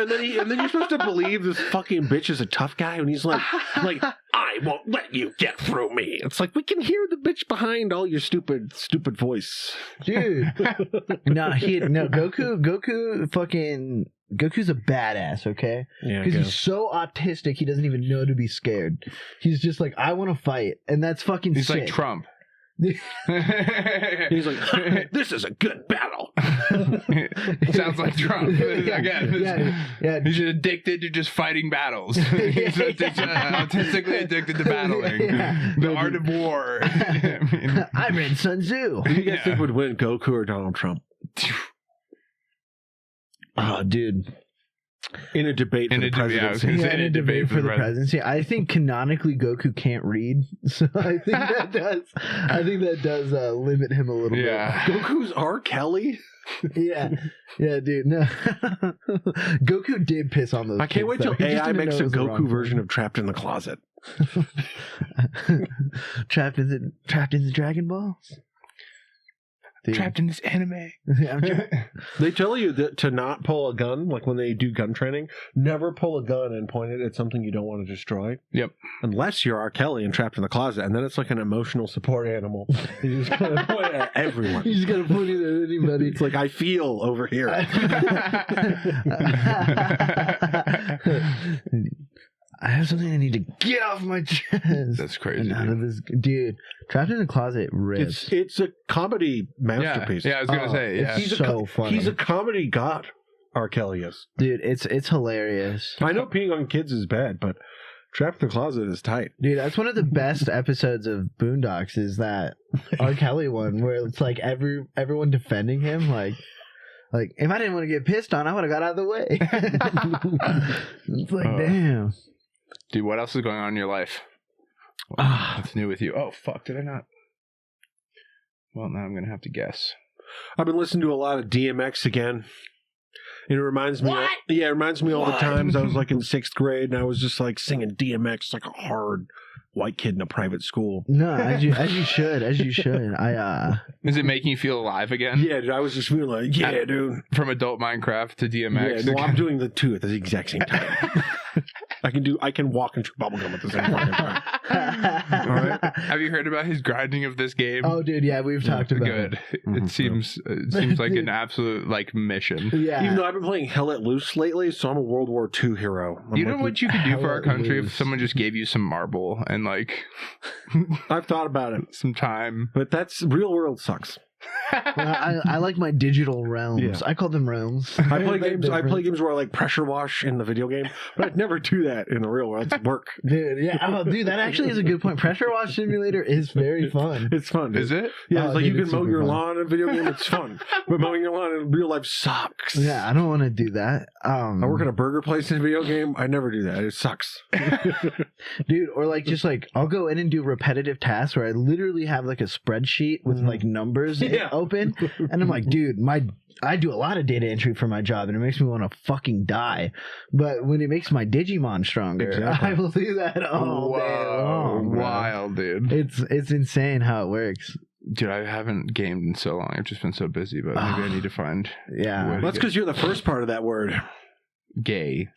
you're supposed to believe this fucking bitch is a tough guy, and he's like, I won't let you get through me. It's like, we can hear the bitch behind all your stupid voice. Dude. Goku's a badass, okay? Yeah, Because he's so autistic, he doesn't even know to be scared. He's just like, I want to fight, and that's fucking He's sick. like Trump. He's like, this is a good battle. Sounds like Trump. Yeah. He's addicted to just fighting battles. He's autistically addicted to battling. The art of war. I read Sun Tzu. Who do you guys think would win, Goku or Donald Trump? Oh, dude. In a debate for the presidency. In a debate for the presidency. I think canonically Goku can't read, so I think that does limit him a little bit. Goku's R. Kelly? Yeah, dude. No, Goku did piss on those. I can't wait till AI makes a Goku version of Trapped in the Closet. Trapped in the Dragon Balls. Dude. Trapped in this anime. They tell you that to not pull a gun, like when they do gun training, never pull a gun and point it at something you don't want to destroy. Yep. Unless you're R. Kelly and Trapped in the Closet, and then it's like an emotional support animal. You just gotta point at everyone. You just gotta point it at anybody. It's like, I feel over here. I have something I need to get off my chest. That's crazy. Out of this, dude. Trapped in the Closet rips. It's a comedy masterpiece. Yeah, I was gonna say. Yeah, it's so funny. He's a comedy god. R. Kelly is. Dude, it's hilarious. I know peeing on kids is bad, but Trapped in the Closet is tight. Dude, that's one of the best episodes of Boondocks is that R. Kelly one where it's like everyone defending him, like if I didn't want to get pissed on, I would have got out of the way. It's like, damn. Dude, what else is going on in your life? What's new with you? Oh, fuck, did I not? Well, now I'm going to have to guess. I've been listening to a lot of DMX again. And it reminds me, it reminds me all the times I was like in 6th grade and I was just like singing DMX like a hard white kid in a private school. No, as you should. Is it making you feel alive again? Yeah, dude, I was just feeling like, dude. From adult Minecraft to DMX. Yeah, no, I'm doing the two at the exact same time. I can walk and chew bubblegum at the same time. All right. Have you heard about his grinding of this game? Oh, dude, yeah, we've talked about it. It seems like an absolute mission. Yeah. Even though I've been playing Hell Let Loose lately, so I'm a World War II hero. You know what you could do for our country if someone just gave you some marble and I've thought about it. Some time. But that's real world sucks. I like my digital realms. Yeah. I call them realms. I play games where I like pressure wash in the video game, but I'd never do that in the real world. It's work. Dude, yeah. Oh, dude, that actually is a good point. Pressure wash simulator is very fun. It's fun. Dude. Is it? Yeah, it's like you can mow your lawn in a video game. It's fun. But mowing your lawn in real life sucks. Yeah, I don't want to do that. I work at a burger place in a video game. I never do that. It sucks. Dude, or I'll go in and do repetitive tasks where I literally have like a spreadsheet with like numbers open. And I'm like, dude, I do a lot of data entry for my job, and it makes me want to fucking die. But when it makes my Digimon stronger, I will do that all day long. Wild, dude. It's insane how it works. Dude, I haven't gamed in so long. I've just been so busy, but maybe I need to find... Yeah. That's because you're the first part of that word. Gay.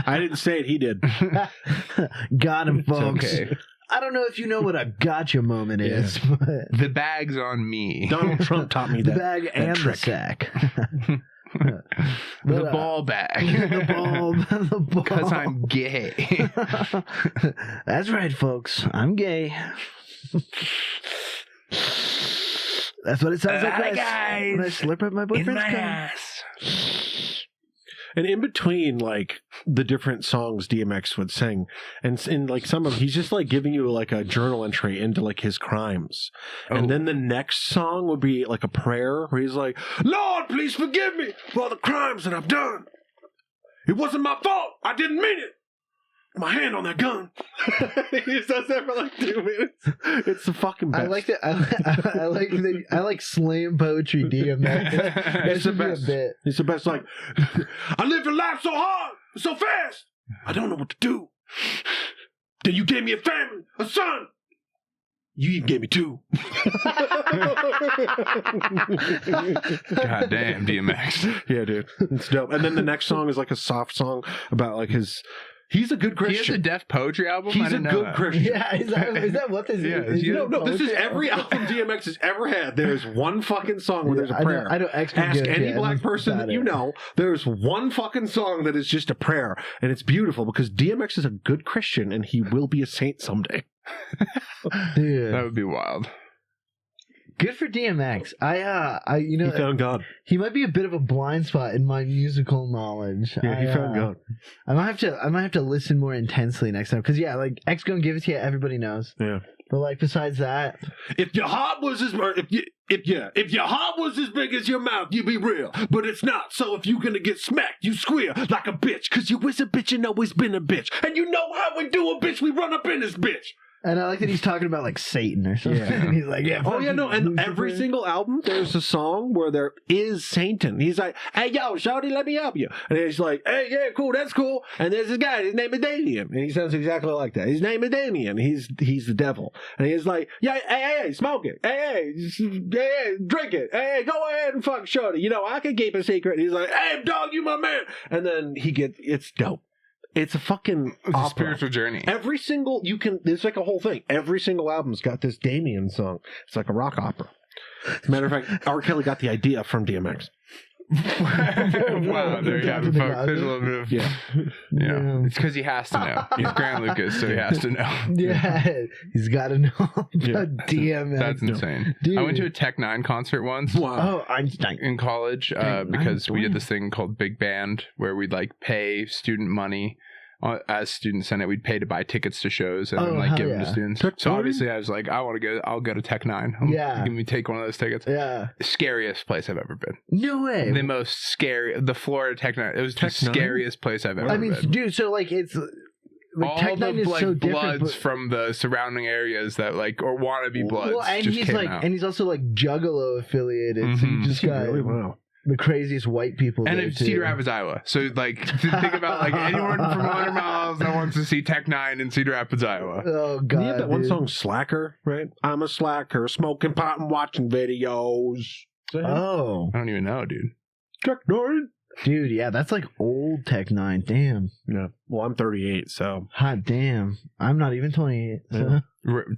I didn't say it, he did. Got him, folks. It's okay. I don't know if you know what a gotcha moment is, but... The bag's on me. Donald Trump taught me that. The bag and trick. the sack. The ball bag. The ball. Because I'm gay. That's right, folks. I'm gay. That's what it sounds like when I slip up my boyfriend's ass. And in between, the different songs DMX would sing, and in some of them, he's just giving you a journal entry into his crimes. Oh. And then the next song would be a prayer where he's like, "Lord, please forgive me for all the crimes that I've done. It wasn't my fault. I didn't mean it. my hand on that gun. He just does that for like 2 minutes. It's the fucking best. I like that. I like slam poetry DMX. It's the best. A bit. It's the best. Like, I lived a life so hard, so fast. I don't know what to do. Then you gave me a family, a son. You even gave me 2. God damn, DMX. Yeah, dude. It's dope. And then the next song is like a soft song about like his... He's a good He Christian. has a deaf poetry album? He's I a didn't know good that. Christian. Yeah, is that what this Yeah, is? yeah. No, this is Poetry? every album DMX has ever had. There's one fucking song where there's a prayer. I don't Ask any black person that you know. There's one fucking song that is just a prayer, and it's beautiful because DMX is a good Christian, and he will be a saint someday. Dude, That would be wild. good for DMX. He found God. he might be a bit of a blind spot in my musical knowledge. Yeah, he found God. I might have to listen more intensely next time because like X Gon Give It To You, everybody knows. Yeah. But like besides that, If your heart was as if your heart was as big as your mouth, you'd be real. But it's not. So if you're gonna get smacked, you squeal like a bitch. Cause you was a bitch and always been a bitch. And you know how we do a bitch, we run up in this bitch. and I like that he's talking about like Satan or something. Yeah. And he's like, yeah. Oh fuck yeah, you, no, and Lucifer. every single album there's a song where there is Satan. He's like, hey yo, shawty, let me help you. And he's like, hey, yeah, cool, that's cool. And there's this guy, his name is Damien. And he sounds exactly like that. His name is Damien. He's the devil. And he's like, yeah, hey, smoke it. Hey, drink it. Hey, go ahead and fuck shorty. You know, I can keep a secret. And he's like, hey dog, you my man. And then it's dope. It's a fucking It's a opera. spiritual journey. Every single it's like a whole thing. Every single album's got this Damien song. It's like a rock opera. As a matter of fact, R. Kelly got the idea from DMX. Wow, there you have it, folks. There's a little bit of Yeah. It's because he has to know. He's Grant Lucas, so he has to know. Yeah, he's got to know about Yeah. DMX. That's insane. Dude. I went to a Tech 9 concert once Wow. Oh, Einstein. in college Tech 9, because we did wow. this thing called Big Band where we'd like pay student money. As student senate, we'd pay to buy tickets to shows and then, like hell give them to yeah. students. Tech So 9? obviously, I was like, I'll go to Tech 9. Yeah. Give me take one of those tickets. Yeah. Scariest place I've ever been. No way. The most scary. The Florida Tech 9. It was Tech the 9? scariest place I've ever I mean, been. dude, so like it's like All Tech the 9 is like so different. bloods But, from the surrounding areas that like or wannabe bloods well, and just he's came like, out. and he's also like Juggalo affiliated. So you Mhm. just got Really? Wow. the craziest white people. And there, it's too. Cedar Rapids, Iowa. So, like, think about, like, anyone from 100 miles that wants to see Tech 9 in Cedar Rapids, Iowa. Oh god, You have that one dude. song, Slacker, right? I'm a slacker, smoking pot and watching videos. Oh, I don't even know, dude. Tech 9. dude, yeah, that's like old Tech 9. Damn, Yeah. Well, I'm 38, so. hot damn. I'm not even 28. So,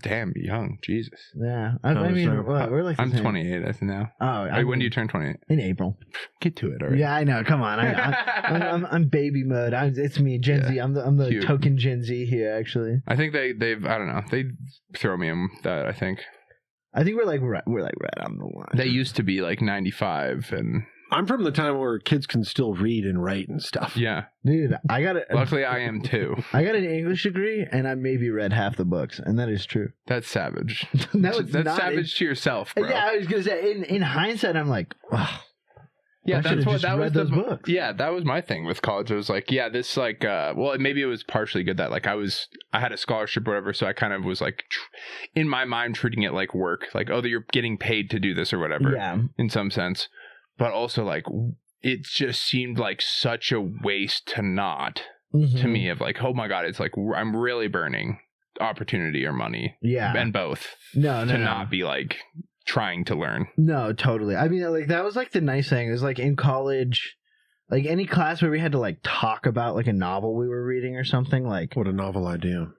Damn, young. Jesus. yeah. I mean, so- we're like the I'm same. 28, I think now. Oh, Wait, when do you turn 28? in April? Get to it already. Yeah, I know. Come on, I'm baby mode. It's me, Gen Yeah. Z. I'm the Cute. token Gen Z here. Actually, I think they've, I don't know. They throw me in that, I think. I think we're like right on the line. They used to be like 95 and I'm from the time where kids can still read and write and stuff. yeah. Dude, I got it. Luckily, I am too. I got an English degree, and I maybe read half the books, and that is true. That's savage. No, it's That's not. savage to yourself, bro. Yeah, I was gonna say. In hindsight, I'm like, oh, Yeah, I that's should've what just that was read the those books. Yeah, that was my thing with college. It was like, yeah, this like well, maybe it was partially good that like I had a scholarship or whatever, so I kind of was like in my mind treating it like work, like oh, that you're getting paid to do this or whatever yeah, in some sense. But also like it just seemed like such a waste to not Mhm. to me of like, oh my god, it's like I'm really burning opportunity or money yeah, and both no, to not be like trying to learn. No, totally. I mean, like that was like the nice thing. It was like in college, like any class where we had to like talk about like a novel we were reading or something. Like, What a novel idea.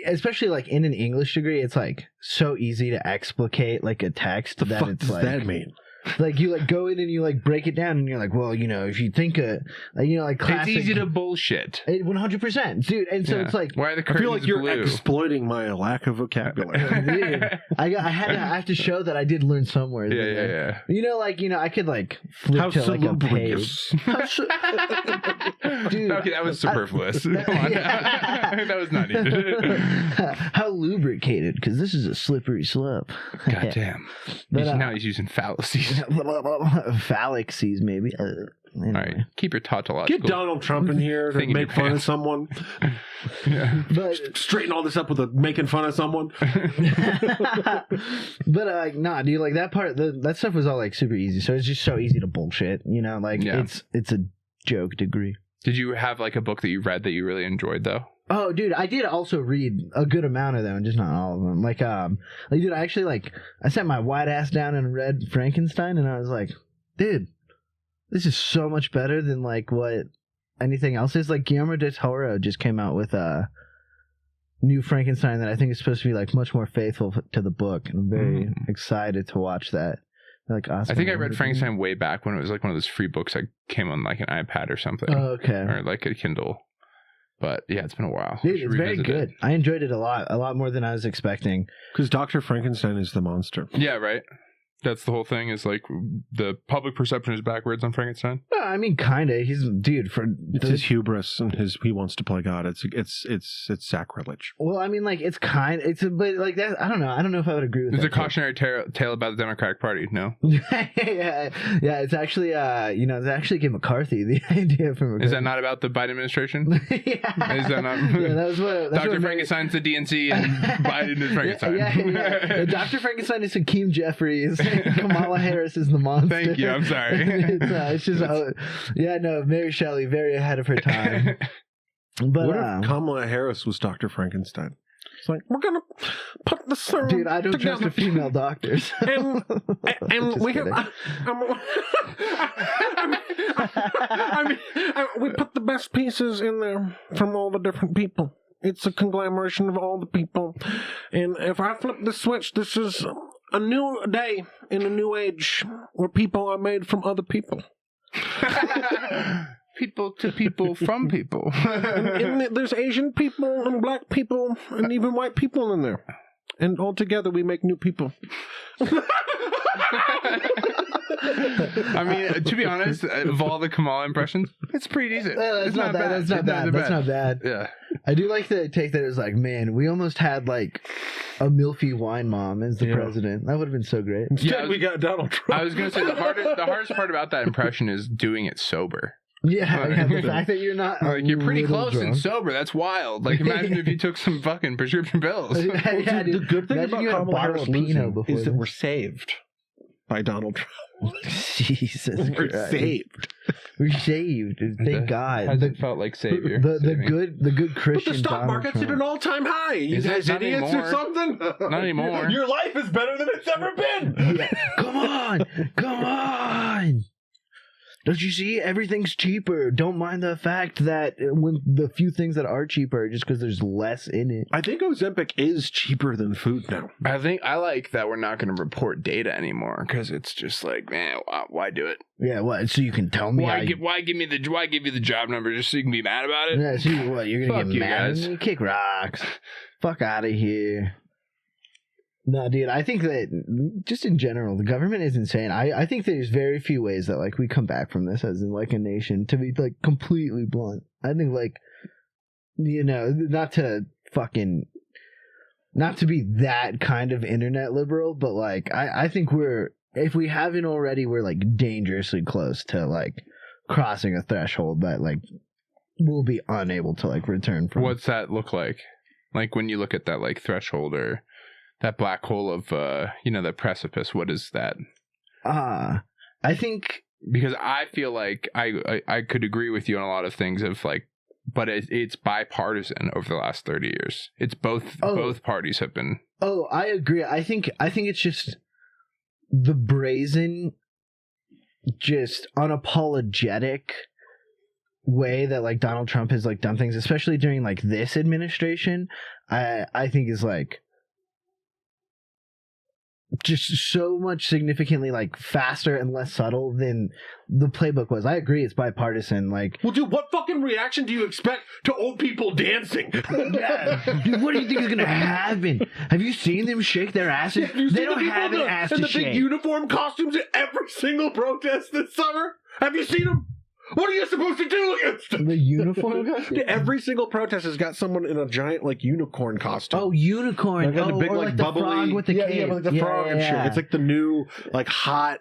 especially like in an English degree, it's like so easy to explicate like a text The that fuck it's does like that mean? like you like go in and you like break it down and you're like, well, you know, if you think like classic, It's easy to bullshit. 100%, dude. And so Yeah. it's like, Why are the I curtains feel like you're blue? exploiting my lack of vocabulary. dude, I have to show that I did learn somewhere. Yeah. You know, like, you know, I could like flip to like a page. Dude, okay, that was superfluous. Come on. Yeah. That was not needed. How lubricated, because this is a slippery slope. God damn. But, Now he's using fallacies. Phallic seas, maybe. Anyway. All right, keep your tautological. Get Donald Trump in here to Thing in make your fun of pants. someone. Yeah. But Straighten all this up with making fun of someone. but like, nah, dude, like that part, that stuff was all like super easy. So it's just so easy to bullshit, you know. Like Yeah. it's a joke degree. Did you have like a book that you read that you really enjoyed though? Oh, dude, I did also read a good amount of them, just not all of them. Like, dude, I actually I sat my white ass down and read Frankenstein, and I was like, dude, this is so much better than like what anything else is. Like Guillermo del Toro just came out with a new Frankenstein that I think is supposed to be like much more faithful to the book, and I'm very excited to watch that. Like, Oscar I think I read everything. Frankenstein way back when it was like one of those free books that came on like an iPad or something, Oh, okay. or like a Kindle. But yeah, it's been a while. Dude, We should it's very revisit good. it. I enjoyed it a lot more than I was expecting. Because Dr. Frankenstein is the monster. Yeah, right. That's the whole thing. Is like the public perception is backwards on Frankenstein. Well, I mean, kinda. He's dude for It's his hubris and he wants to play God. It's sacrilege. Well, I mean, like but like that. I don't know if I would agree with It's that. a cautionary tale about the Democratic Party. No, yeah. It's actually it's actually Kim McCarthy. The idea from McCarthy. is that not about the Biden administration? yeah. Is that not? Yeah, that was what Dr. Frankenstein's the DNC and Biden is Frankenstein. Yeah. Dr. Frankenstein is Hakeem Jeffries. Kamala Harris is the monster. Thank you. I'm sorry. It's just Mary Shelley, very ahead of her time. But What if Kamala Harris was Dr. Frankenstein? It's like, we're going to put the serum dude, I don't together. trust the female doctors. And Just we kidding. we put the best pieces in there from all the different people. It's a conglomeration of all the people. And if I flip the switch, this is a new day in a new age where people are made from other people. People to people from people. And there's Asian people and black people and even white people in there. And all together we make new people. I mean, to be honest, of all the Kamala impressions, it's pretty decent. That's It's not bad. That's not bad. That's not bad. Yeah. I do like the take that it was like, man, we almost had like a milfy wine mom as the president. That would have been so great. Instead, we got Donald Trump. I was going to say the hardest part about that impression is doing it sober. Yeah, the fact that you're not Like, you're pretty little close drunk. and sober. That's wild. Like, imagine if you took some fucking prescription pills. Yeah, dude. The good thing Imagine about you had a Kamala bottle Harris of Pinot losing before is that this. we're saved by Donald Trump. Jesus We're Christ. saved. We're saved. Thank God. Hasn't felt like savior. The saving. good But Christian the stock Donald market's at Trump. an all-time high. You Is it? guys Not idiots anymore. or something? Not anymore. Your life is better than it's ever been. Yeah. Come on. Don't you see? Everything's cheaper. Don't mind the fact that when the few things that are cheaper, just because there's less in it. I think Ozempic is cheaper than food now. I think I like that we're not going to report data anymore because it's just like, man, why do it? Yeah, what? So you can tell me? Why give you the job number just so you can be mad about it? Yeah, so what? You're gonna Fuck get you mad at guys. me? Kick rocks. Fuck out of here. No, dude, I think that just in general, the government is insane. I think there's very few ways that like we come back from this as in like a nation, to be like completely blunt. I think like, you know, not to be that kind of internet liberal, but like I think if we haven't already, we're like dangerously close to like crossing a threshold that like we'll be unable to like return from. What's that look like? Like when you look at that like threshold or that black hole of the precipice, what is that? I think Because I feel like I could agree with you on a lot of things of like, but it's bipartisan over the last 30 years. It's both parties have been. Oh, I agree. I think it's just the brazen, just unapologetic way that like Donald Trump has like done things, especially during like this administration. I think is like just so much significantly like faster and less subtle than the playbook was. I agree, it's bipartisan. Like, Well, dude, what fucking reaction do you expect to old people dancing? yeah, dude, what do you think is gonna happen? Have you seen them shake their asses? Have you They seen don't the people have an ass in to the big shake. uniform costumes at every single protest this summer? Have you seen them? What are you supposed to do against them? The uniform costume? Every single protest has got someone in a giant like unicorn costume. Oh, unicorn! They've got the big or like like bubbly the frog with the yeah, cape. yeah, like the frog and shit. It's like the new like hot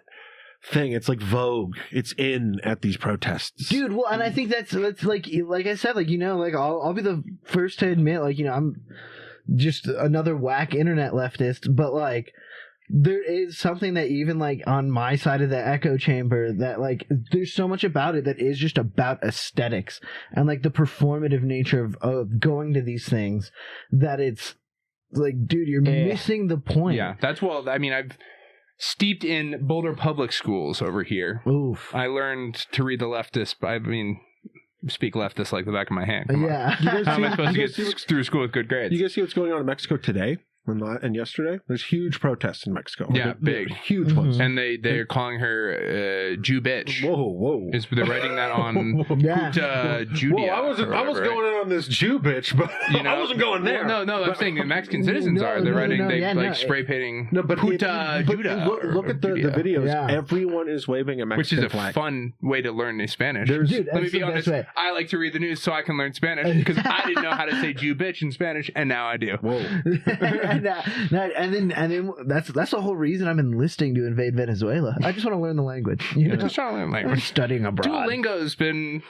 thing. It's like Vogue. It's in at these protests. Dude, well, and I think that's like I said, like, you know, like I'll be the first to admit, like, you know, I'm just another whack internet leftist, but like there is something that even like on my side of the echo chamber that like there's so much about it that is just about aesthetics and like the performative nature of going to these things that it's like, dude, you're missing the point. Yeah, I mean, I've steeped in Boulder public schools over here. Oof. I learned to read the leftist, I mean, speak leftist like the back of my hand. Come Yeah. on. How am I supposed to get through school with good grades? You guys see what's going on in Mexico today and yesterday? There's huge protests in Mexico. Yeah, big. Huge ones. And they're calling her Jew bitch. Whoa. They're writing that on Yeah. Judia. Whoa, I was going in on this Jew bitch, but You know? I wasn't going there. Well, no, I'm saying the Mexican citizens are. They're writing, spray painting Puta Juda. Look at the videos. Yeah. Everyone is waving a Which Mexican is a flag. fun way to learn Spanish. Dude, Let me that's be the honest. best way. I like to read the news so I can learn Spanish because I didn't know how to say Jew bitch in Spanish, and now I do. Whoa. and then that's the whole reason I'm enlisting to invade Venezuela. I just want to learn the language. You know? Just trying to learn I'm language. studying abroad. Duolingo's been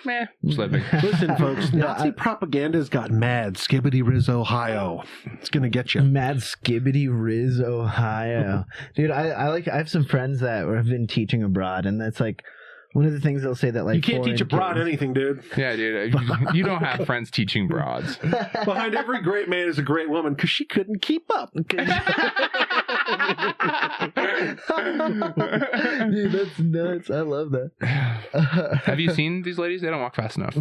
slipping. Listen, folks, Nazi propaganda's got mad. Skibbity Riz, Ohio. It's gonna get you. Mad Skibbity Riz, Ohio. Dude, I have some friends that have been teaching abroad, and that's like one of the things they'll say that like You can't teach abroad anything, dude. Yeah, dude. You don't have friends teaching broads. Behind every great man is a great woman because she couldn't keep up. Dude, that's nuts. I love that. Have you seen these ladies? They don't walk fast enough. I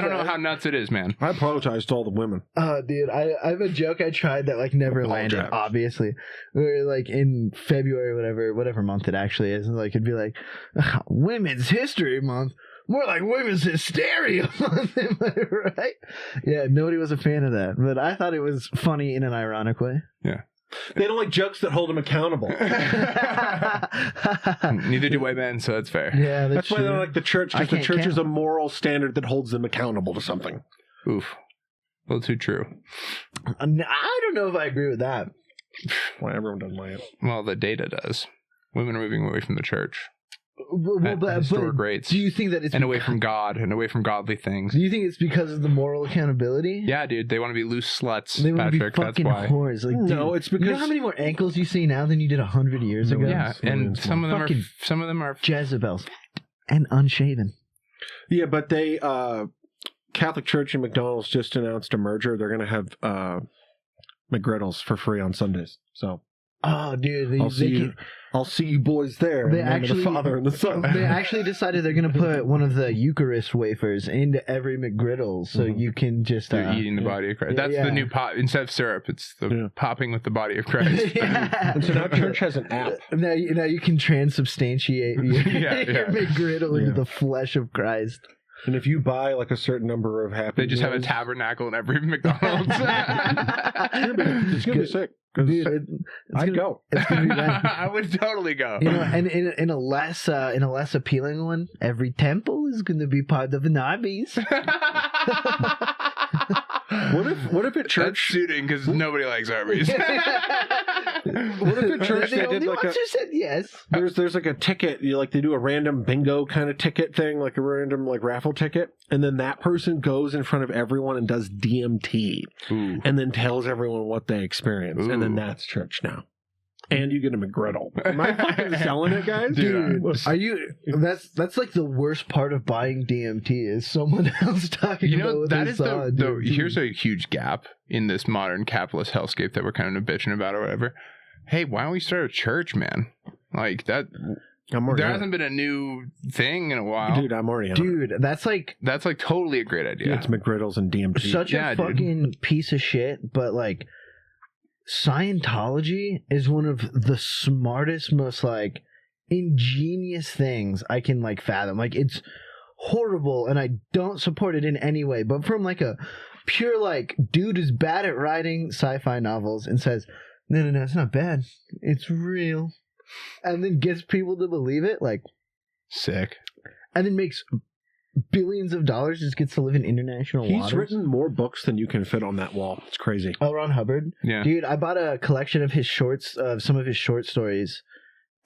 don't know how nuts it is, man. I apologize to all the women. Dude, I have a joke I tried that like never landed, obviously. Where like in February, whatever month it actually is, and like it'd be like Women's History Month. More like Women's Hysteria Month, am I right? Yeah, nobody was a fan of that, but I thought it was funny in an ironic way. Yeah. They don't like jokes that hold them accountable. Neither do white men, so that's fair. Yeah, that's why they don't true. like the church, because the church is a moral standard that holds them accountable to something. Oof. A little too true. I don't know if I agree with that. Well, everyone doesn't like it. Well, the data does. Women are moving away from the church. But historic rates. Do you think that it's and away from God and away from godly things? Do you think it's because of the moral accountability? Yeah, dude. They want to be loose sluts, they want Patrick. to be fucking that's why. whores. Like, no, dude, it's because you know how many more ankles you see now than you did 100 years ago. Yeah, and some of them are Jezebels and unshaven. Yeah, but they Catholic Church and McDonald's just announced a merger. They're going to have McGriddles for free on Sundays. So, oh, dude, I'll see you boys there. They in the name of the Father and the Son. They actually decided they're going to put one of the Eucharist wafers into every McGriddle, so you can just you're eating the body of Christ. That's the new pop. Instead of syrup, it's the popping with the body of Christ. Yeah. And so now church has an app. Now you can transubstantiate your McGriddle into the flesh of Christ. And if you buy like a certain number of Happy they just have a tabernacle in every McDonald's. It's gonna be sick. Dude, I'd go. It's gonna be bad. I would totally go. You know, and in a less appealing one, every temple is going to be part of an Arby's. What if at church? That's suiting because nobody likes Arby's. What if at church they did like a? Said yes. There's like a ticket. They do a random bingo kind of ticket thing, like a random like raffle ticket, and then that person goes in front of everyone and does DMT, and then tells everyone what they experienced, and then that's church now. And you get a McGriddle. Am I fucking selling it, guys? Dude, are you? That's like the worst part of buying DMT is someone else talking about what that they is saw. here's a huge gap in this modern capitalist hellscape that we're kind of bitching about or whatever. Hey, why don't we start a church, man? Like that. There hasn't been a new thing in a while. Dude, I'm already on Dude, that's like totally a great idea. Yeah, it's McGriddles and DMT. Such a fucking piece of shit, but like Scientology is one of the smartest, most like ingenious things I can like fathom. Like it's horrible and I don't support it in any way, but from like a pure like dude is bad at writing sci-fi novels and says, no, it's not bad. It's real. And then gets people to believe it, like sick. And then makes billions of dollars, just gets to live in international waters. He's written more books than you can fit on that wall. It's crazy. L. Ron Hubbard? Yeah. Dude, I bought a collection of his shorts, some of his short stories.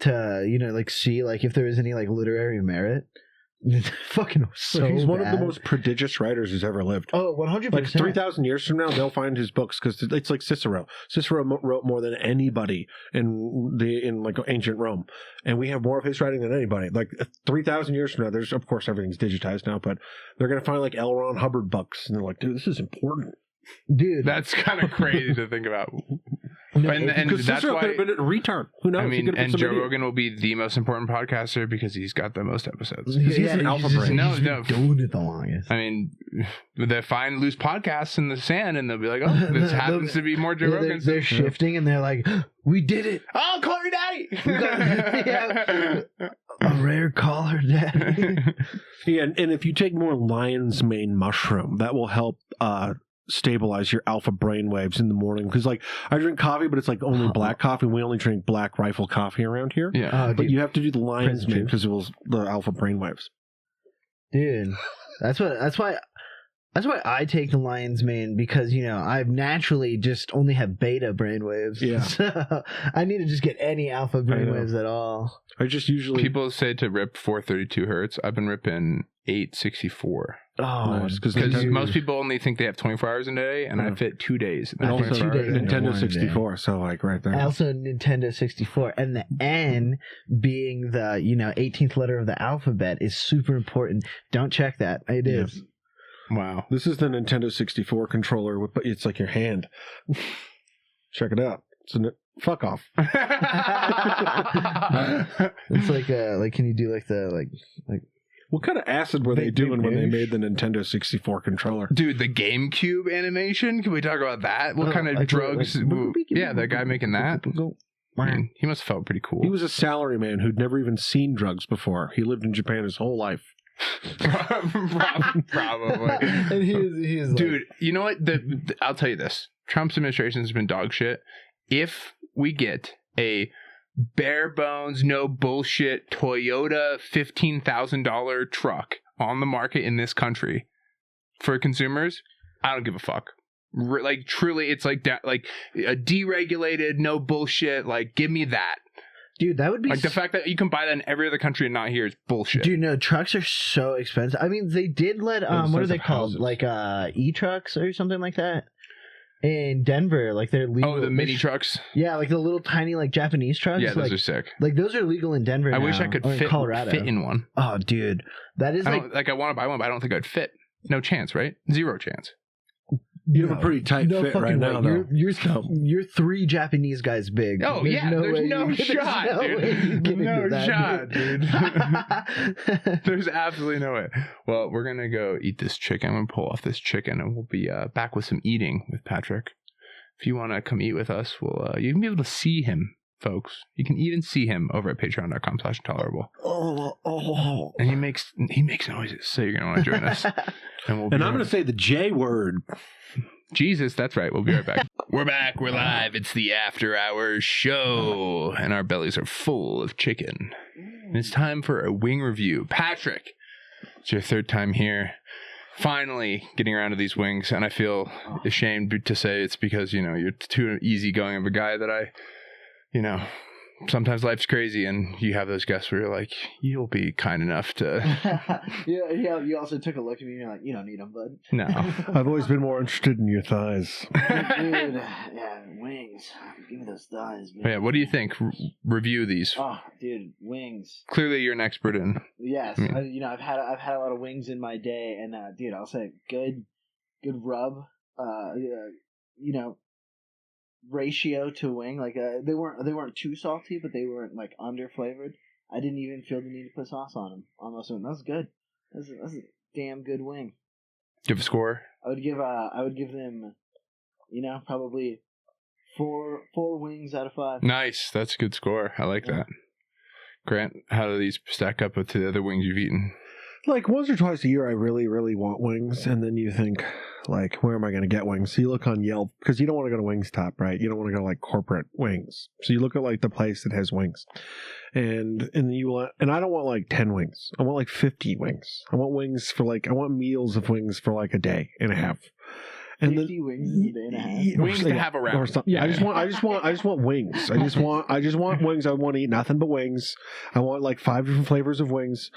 to, you know, like see like if there was any like literary merit. It's fucking so he's one of bad. the most prodigious writers who's ever lived. Oh, 100%. Like 3,000 years from now, they'll find his books because it's like Cicero. Cicero wrote more than anybody in like ancient Rome, and we have more of his writing than anybody. Like 3,000 years from now, there's of course everything's digitized now, but they're gonna find like L. Ron Hubbard books, and they're like, dude, this is important. Dude, That's kind of crazy to think about. no, and Because that's Cicero why. could have been a retard. Who knows? I He mean, could have been and some Joe idiot. Rogan will be the most important podcaster because he's got the most episodes. Because he's an alpha brain. No, he's been doing it the longest. I mean, they find loose podcasts in the sand and they'll be like, oh, this happens to be more Joe Yeah, Rogan. they're shifting and they're like, we did it. Oh, call your daddy. Yeah. A rare caller, daddy. Yeah, and if you take more lion's mane mushroom, that will help stabilize your alpha brain waves in the morning. Because like I drink coffee, but it's like only black coffee. We only drink Black Rifle coffee around here. Yeah. But you have to do the lion's Prince mane because it will the alpha brain waves. Dude, that's why I take the lion's mane, because, you know, I naturally just only have beta brainwaves. Yeah. So I need to just get any alpha brainwaves at all. I just usually People say to rip 432 hertz. I've been ripping 864. Oh, because Because most people only think they have 24 hours in a day, and I fit 2 days. and I also think 2 days in Nintendo one 64. So like right there. also Nintendo 64, and the N being the, you know, 18th letter of the alphabet is super important. Don't check that. It is. Wow. This is the Nintendo 64 controller, but it's like your hand. Check it out. Fuck off. It's like can you do like the like What kind of acid were they Big doing when they douche. made the Nintendo 64 controller? Dude, the GameCube animation? Can we talk about that? What kind of like, drugs? like- Yeah, that guy making that. I mean, he must have felt pretty cool. He was a salaryman who'd never even seen drugs before. He lived in Japan his whole life. Probably. And he is Dude, you know what? I'll tell you this. Trump's administration has been dog shit. If we get a bare bones, no bullshit Toyota $15,000 truck on the market in this country for consumers, I don't give a fuck. Like, truly, it's like that, like a deregulated, no bullshit. Like, give me that. Dude, that would be Like, the fact that you can buy that in every other country and not here is bullshit. Dude, no, trucks are so expensive. I mean, they did let what are they called? Like e-trucks or something like that in Denver. Like they're legal. Oh, the mini trucks. Yeah, like the little tiny like Japanese trucks. Yeah, those like, are sick. Like those are legal in Denver. I now, wish I could or in Colorado. fit in one. Oh, dude, that is I like want to buy one, but I don't think I'd fit. No chance, right? Zero chance. You have a pretty tight fit fucking right now, way. though. You're 3 Japanese guys big. Oh, There's yeah, no there's way no shot, there's no dude. way you get No into that, shot, dude. There's absolutely no way. Well, we're gonna go eat this chicken. I'm gonna pull off this chicken, and we'll be back with some eating with Patrick. If you want to come eat with us, we'll you can be able to see him, folks. You can even see him over at patreon.com/intolerable. Oh. And he makes noises, so you're gonna want to join us. And I'm going to say the J word. Jesus, that's right. We'll be right back. We're back. We're live. It's the After Hours show, and our bellies are full of chicken. And it's time for a wing review. Patrick, it's your 3rd time here. Finally getting around to these wings, and I feel ashamed to say it's because, you know, you're too easygoing of a guy that I, you know, sometimes life's crazy, and you have those guests where you're like, you'll be kind enough to... yeah, you also took a look at me and you're like, you don't need them, bud. No. I've always been more interested in your thighs. Dude, yeah, wings. Give me those thighs, man. Yeah, what do you think? Review these. Oh, dude, wings. Clearly you're an expert in... Yes, I mean- I've had a lot of wings in my day, and dude, I'll say good rub. You know, ratio to wing. Like they weren't too salty, but they weren't like under flavored. I didn't even feel the need to put sauce on them. Almost, that was good. That's a damn good wing. Give a score. I would give them, you know, probably four wings out of 5. Nice. That's a good score. I like that. Grant, how do these stack up with the other wings you've eaten? Like once or twice a year, I really, really want wings, and then you think, like, where am I going to get wings? So you look on Yelp, because you don't want to go to Wingstop, right? You don't want to go to, like, corporate wings. So you look at, like, the place that has wings, and you want, and I don't want, like, 10 wings. I want, like, 50 wings. I want wings for, like, I want meals of wings for, like, a day and a half. And 50 wings in a day and a half. Wings to have around. Or something. Yeah, I just want wings. I just want wings. I want to eat nothing but wings. I want like 5 different flavors of wings.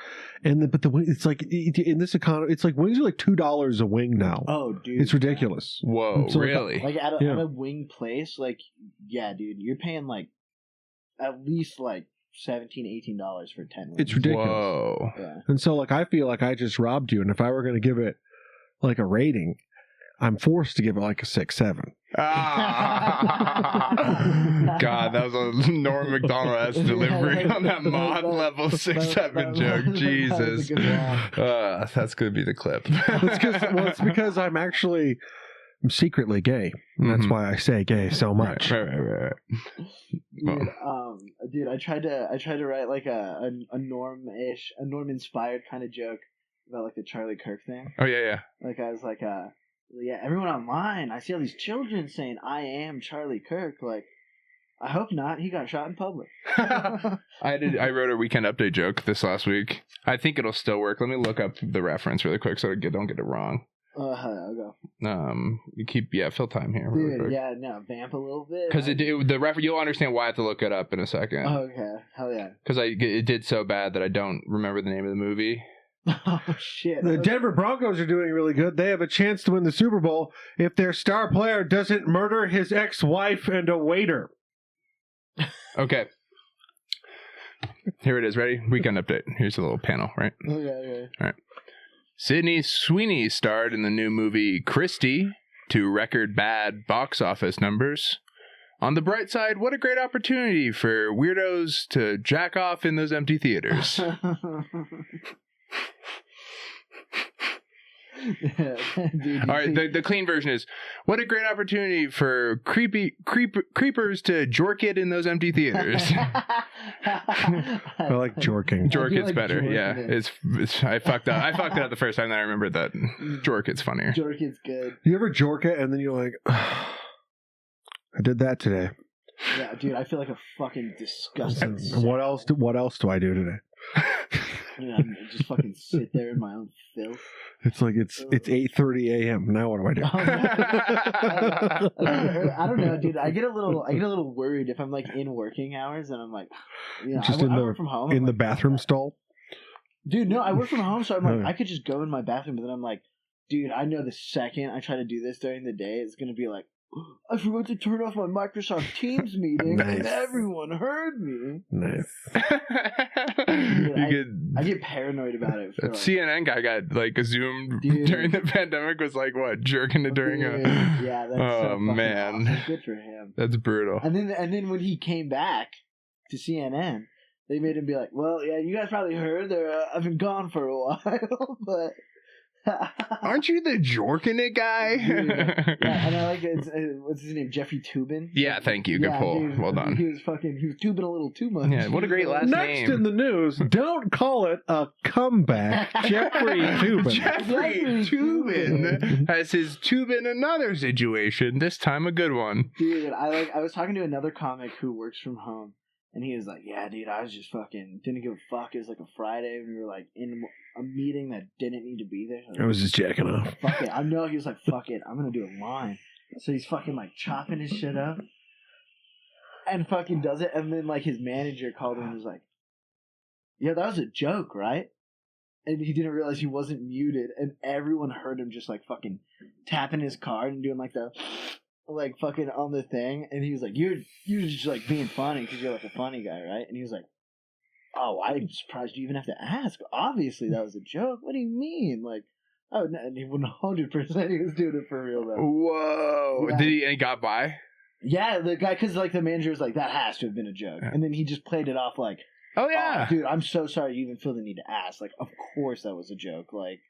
But the wing, it's like in this economy, it's like wings are like $2 a wing now. Oh, dude. It's ridiculous. Whoa, So really? Like at a wing place, like, yeah, dude, you're paying like at least like $17, $18 for 10 wings. It's ridiculous. Whoa. Yeah. And so like I feel like I just robbed you, and if I were going to give it like a rating, I'm forced to give it like a 6-7. Ah. God, that was a Norm Macdonald-esque delivery on that mod level 6-7 joke. Jesus. That's going to be the clip. It's because I'm secretly gay. And that's why I say gay so much. Right. Dude, I tried to write like a Norm inspired kind of joke about like the Charlie Kirk thing. Oh, yeah. Like I was like, yeah, everyone online, I see all these children saying I am Charlie Kirk. Like, I hope not. He got shot in public. I wrote a Weekend Update joke this last week. I think it'll still work. Let me look up the reference really quick so I don't get it wrong. I'll go. You fill time here. Dude, yeah, no, vamp a little bit. Because you'll understand why I have to look it up in a second. Oh, okay, hell yeah. Because it did so bad that I don't remember the name of the movie. Oh shit! The Denver Broncos are doing really good. They have a chance to win the Super Bowl if their star player doesn't murder his ex-wife and a waiter. Okay. Here it is. Ready? Weekend Update. Here's a little panel, right? Okay. All right. Sydney Sweeney starred in the new movie Christie to record bad box office numbers. On the bright side, what a great opportunity for weirdos to jack off in those empty theaters. Dude, all right, the clean version is, what a great opportunity for creepers to jork it in those empty theaters. I like jorking. Jork it's like better. jorking Yeah, it. I fucked up. I fucked it up the first time, then I remembered that jork it's funnier. Jork is good. You ever jork it and then you're like, I did that today. Yeah, dude, I feel like a fucking disgusting. What else do I do today? Yeah, I just fucking sit there in my own filth. It's like it's 8:30 a.m. Now what do I do? I don't know, dude. I get a little worried if I'm like in working hours and I'm like, just I work from home. In the bathroom stall. Dude, no, I work from home, so I'm like, I could just go in my bathroom, but then I'm like, dude, I know the second I try to do this during the day, it's gonna be like, I forgot to turn off my Microsoft Teams meeting, and everyone heard me. Nice. Dude, I get paranoid about it. That CNN guy got like zoomed during the pandemic. Was like what, jerking it during a? Yeah, that's so man, awesome. Good for him. That's brutal. And then when he came back to CNN, they made him be like, "Well, yeah, you guys probably heard I've been gone for a while, but." Aren't you the jorking it guy? Yeah, and I like what's his name, Jeffrey Toobin. Yeah, thank you. Good pull. Dude, well done. He was tubing a little too much. Yeah, what a great last name. Next in the news, don't call it a comeback. Jeffrey Toobin. Jeffrey Toobin has his tube in another situation. This time a good one. Dude, I was talking to another comic who works from home. And he was like, yeah, dude, I was just fucking didn't give a fuck. It was like a Friday and we were like in a meeting that didn't need to be there. I was just jacking off. Fuck it. I know he was like, fuck it. I'm going to do a line. So he's fucking like chopping his shit up and fucking does it. And then like his manager called him and was like, yeah, that was a joke, right? And he didn't realize he wasn't muted. And everyone heard him just like fucking tapping his card and doing like the... like fucking on the thing, and he was like, "You're just like being funny because you're like a funny guy, right?" And he was like, "Oh, I'm surprised you even have to ask. Obviously, that was a joke. What do you mean?" Like, oh, no, and he 100% he was doing it for real though. Whoa! Yeah. Did he? And he got by? Yeah, the guy, because like the manager was like, "That has to have been a joke," and then he just played it off like, "Oh yeah, dude, I'm so sorry you even feel the need to ask. Like, of course that was a joke. Like."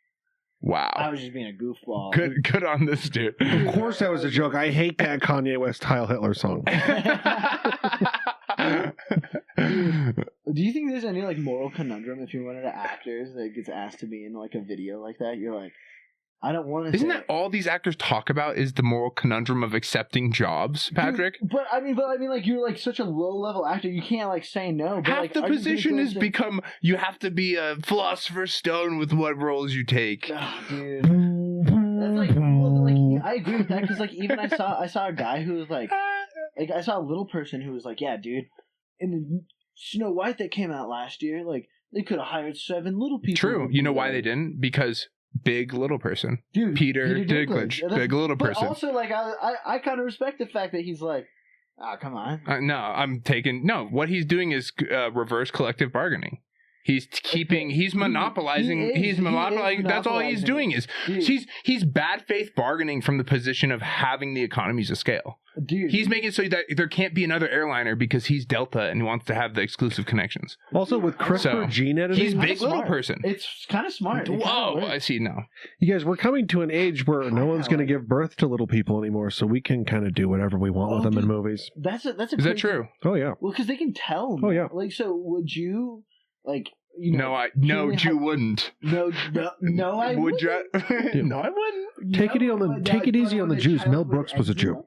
Wow. I was just being a goofball. Good on this dude. Of course that was a joke. I hate that Kanye West Heil Hitler song. Do you think there's any like moral conundrum if you're one of the actors that gets asked to be in like a video like that? You're like, I don't want to. Isn't that all these actors talk about? Is the moral conundrum of accepting jobs, Patrick? But I mean, like you're like such a low level actor, you can't like say no. But, Half like, the position is become you have to be a philosopher's stone with what roles you take. Oh, dude. That's like, well, like I agree with that because like even I saw a guy who was like I saw a little person who was like, yeah, dude, in the Snow White that came out last year, like they could have hired 7 little people. True. You know why they didn't? Because big little person. Dude, Peter Dinklage. Big little person. But also, like, I kind of respect the fact that he's like, come on. What he's doing is reverse collective bargaining. He's monopolizing. He's monopolizing. That's all he's doing is he's bad faith bargaining from the position of having the economies of scale. Dude, he's making it so that there can't be another airliner because he's Delta and he wants to have the exclusive connections. Also, with CRISPR gene editing, he's big little person. It's kind of smart. Whoa, I see now. You guys, we're coming to an age where no one's going to give birth to little people anymore, so we can kind of do whatever we want with them in movies. That's a. Is that true? Oh yeah. Well, because they can tell. Oh yeah. Like, so would you like? You wouldn't. No, I would wouldn't. You? No, I wouldn't. Take it easy on the Jews. Mel Brooks was a Jew.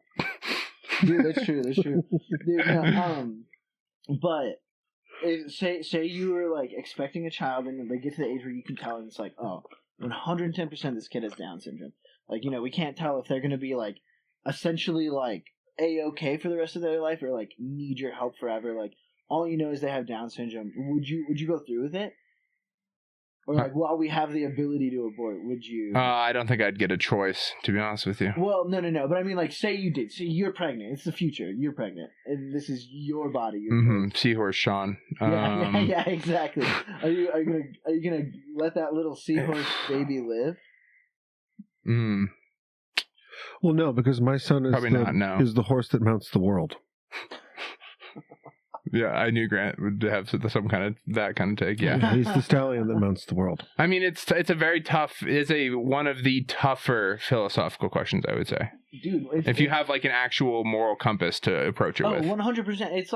Dude, that's true. Dude, no, but say you were like expecting a child and they get to the age where you can tell and it's like, oh, 110% this kid has Down syndrome. Like, we can't tell if they're going to be like essentially like A-okay for the rest of their life or like need your help forever. Like, all you know is they have Down syndrome. Would you go through with it? Or like, while we have the ability to abort, would you? I don't think I'd get a choice, to be honest with you. Well, no. But I mean, like, say you did. Say you're pregnant. It's the future. You're pregnant, and this is your body. Seahorse Sean. Yeah, exactly. Are you gonna let that little seahorse baby live? Well, no, because my son is is the horse that mounts the world. Yeah, I knew Grant would have some kind of that kind of take. Yeah, he's the stallion that mounts the world. I mean, it's one of the tougher philosophical questions, I would say. Dude, if you have like an actual moral compass to approach it with. 100%. It's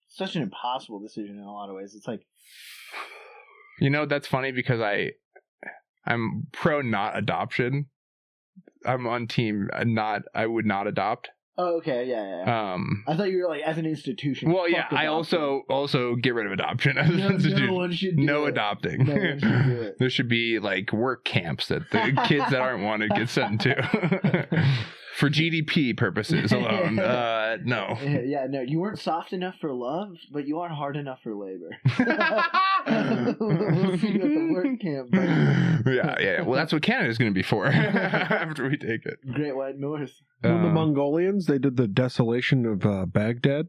such an impossible decision in a lot of ways. It's like, that's funny because I'm pro not adoption. I'm on team I would not adopt. Oh, okay, yeah. I thought you were like as an institution. Well, yeah, I also get rid of adoption as an institution. No one should do no it. Adopting. No one should do it. There should be like work camps that the kids that aren't wanted get sent to. For GDP purposes alone. No. Yeah, no. You weren't soft enough for love, but you aren't hard enough for labor. We'll see you at the work camp. Yeah. Well, that's what Canada's going to be for after we take it. Great White North. When the Mongolians, they did the desolation of Baghdad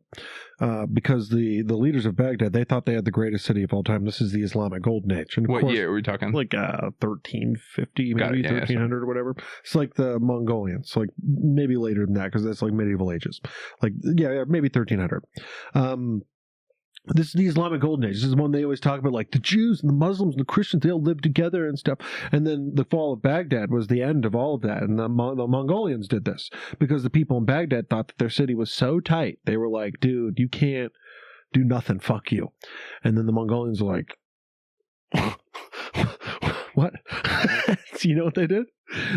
because the leaders of Baghdad, they thought they had the greatest city of all time. This is the Islamic Golden Age. And what year are we talking? Like 1350, maybe 1300 or whatever. It's like the Mongolians, like maybe later than that because that's like medieval ages. Like, maybe 1300. This is the Islamic Golden Age. This is one they always talk about, like the Jews and the Muslims and the Christians, they all live together and stuff. And then the fall of Baghdad was the end of all of that. And the Mongolians did this because the people in Baghdad thought that their city was so tight. They were like, dude, you can't do nothing. Fuck you. And then the Mongolians were like, what? So you know what they did?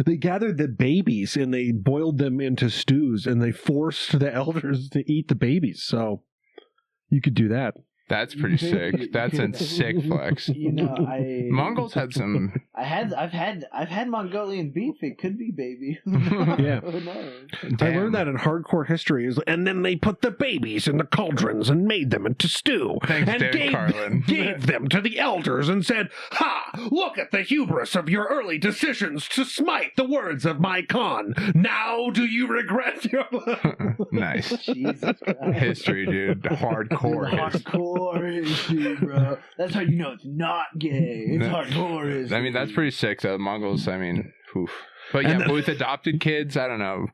They gathered the babies and they boiled them into stews and they forced the elders to eat the babies. So you could do that. That's pretty sick. That's a sick flex. Mongols had some. I've had Mongolian beef. It could be baby. Yeah. I learned that in hardcore history. And then they put the babies in the cauldrons and made them into stew. Thanks, and Dan Carlin. gave them to the elders and said, "Ha! Look at the hubris of your early decisions to smite the words of my Khan. Now do you regret your?" Nice. Jesus Christ. History, dude. Hardcore history. History, bro. That's how you know it's not gay. It's hardcore history. I mean, that's pretty sick. The Mongols, I mean, oof. But yeah, but with adopted kids, I don't know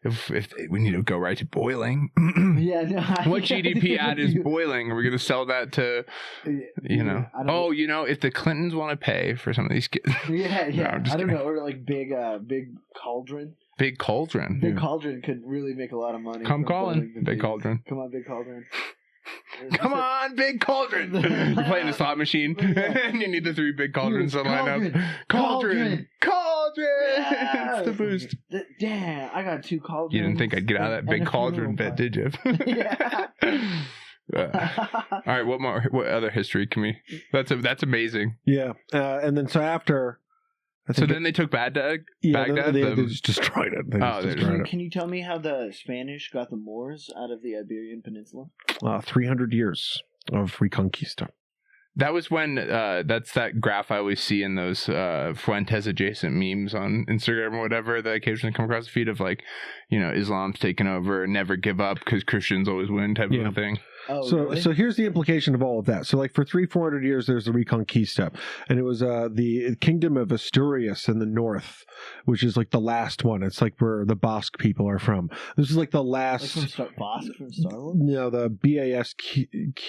if we need to go right to boiling. Yeah, no. What GDP ad is boiling? Are we going to sell that to, if the Clintons want to pay for some of these kids? Yeah. No, I don't know. Or like big cauldron. Big cauldron. Big cauldron could really make a lot of money. Come calling, big cauldron. Come on, big cauldron. Come on, big cauldron! You're playing the slot machine, and you need the 3 big cauldrons to line up. Cauldron! Yeah. It's the boost. Damn, I got 2 cauldrons. You didn't think I'd get out of that big cauldron bit, did you? Yeah. All right, what other history can we? That's amazing. Yeah, and then so after So then they took Baghdad? They just destroyed it. Can you tell me how the Spanish got the Moors out of the Iberian Peninsula? 300 years of Reconquista. That was when, that's that graph I always see in those Fuentes adjacent memes on Instagram or whatever that I occasionally come across the feed of like, Islam's taken over, never give up because Christians always win type of a thing. Oh, so really? so here's the implication of all of that. So like for 400 years there's the Reconquista, and it was the kingdom of Asturias in the north, which is like the last one. It's like where the Basque people are from. This is like the last Basque from Star Wars? No, the Basque.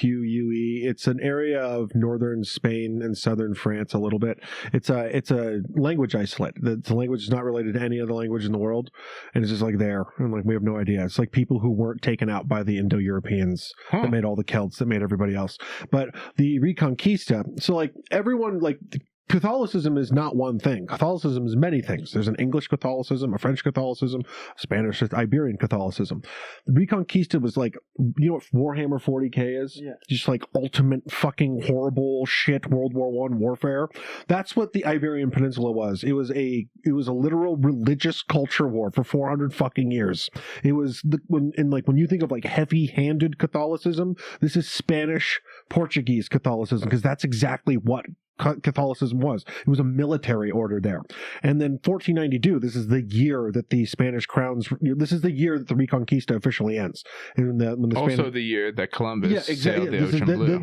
It's an area of northern Spain and southern France a little bit. It's a language isolate. The language is not related to any other language in the world, and it's just like there, and like we have no idea. It's like people who weren't taken out by the Indo-Europeans that made all the Celts, that made everybody else. But the Reconquista, so like everyone, like Catholicism is not one thing. Catholicism is many things. There's an English Catholicism, a French Catholicism, a Spanish, Iberian Catholicism. The Reconquista was like, what Warhammer 40K is? Yeah. Just like ultimate fucking horrible shit World War I warfare. That's what the Iberian Peninsula was. It was a literal religious culture war for 400 fucking years. It was when you think of like heavy-handed Catholicism, this is Spanish Portuguese Catholicism, because that's exactly what Catholicism was. It was a military order there. And then 1492, this is the year that the Spanish crowns, this is the year that the Reconquista officially ends. And when the also the year that Columbus sailed the ocean blue.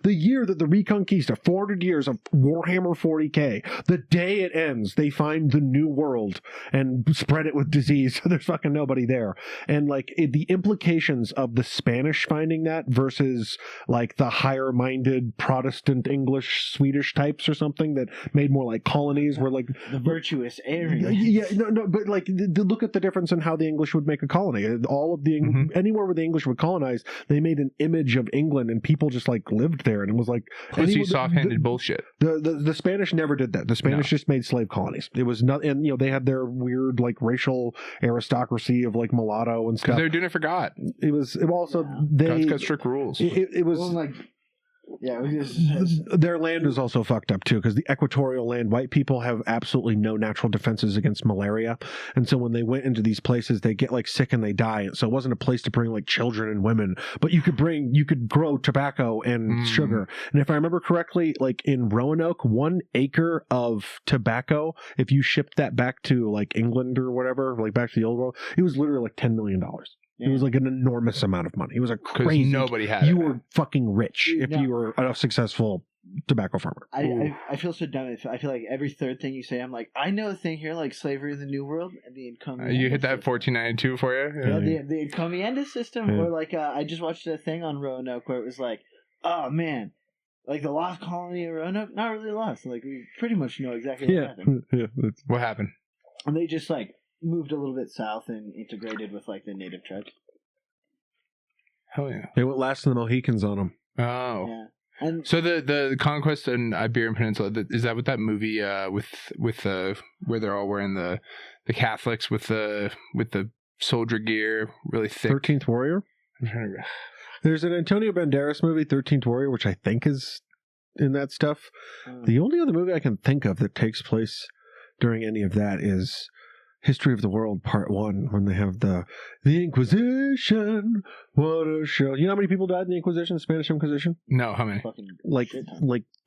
The year that the Reconquista, 400 years of Warhammer 40K, the day it ends, they find the new world and spread it with disease. So there's fucking nobody there. And like the implications of the Spanish finding that versus like the higher-minded Protestant English Swedish types or something that made more like colonies, where like the virtuous area. But like look at the difference in how the English would make a colony. All of the anywhere where the English would colonize, they made an image of England, and people just like lived there, and it was like soft-handed bullshit. The Spanish never did that. The Spanish just made slave colonies. It was not, and they had their weird like racial aristocracy of like mulatto and stuff. They were doing it for God. It was also God's got strict rules. It was like. Yeah, their land is also fucked up too, because the equatorial land, white people have absolutely no natural defenses against malaria, and so when they went into these places, they get like sick and they die. So it wasn't a place to bring like children and women, but you could grow tobacco and sugar. And if I remember correctly, like in Roanoke, 1 acre of tobacco, if you shipped that back to like England or whatever, like back to the old world, it was literally like $10 million. It was like an enormous amount of money. It was a crazy. Nobody had You were fucking rich if you were a successful tobacco farmer. I feel so dumb. I feel like every third thing you say, I'm like, I know a thing here like slavery in the New World and the encomienda. You hit that 1492 for you? Yeah, the encomienda system. Or like, I just watched a thing on Roanoke where it was like, oh man, like the lost colony of Roanoke, not really lost. Like we pretty much know exactly what happened. What happened? And they just like moved a little bit south and integrated with like the native tribes. Hell yeah. They went last in the Mohicans on them. Oh. Yeah. And so the conquest in Iberian Peninsula, is that what that movie with where they're all wearing the Catholics with the soldier gear, really thick? 13th Warrior? There's an Antonio Banderas movie, 13th Warrior, which I think is in that stuff. The only other movie I can think of that takes place during any of that is History of the World Part 1, when they have the Inquisition. What a show. You know how many people died in the Inquisition, the Spanish Inquisition? No, how many? Like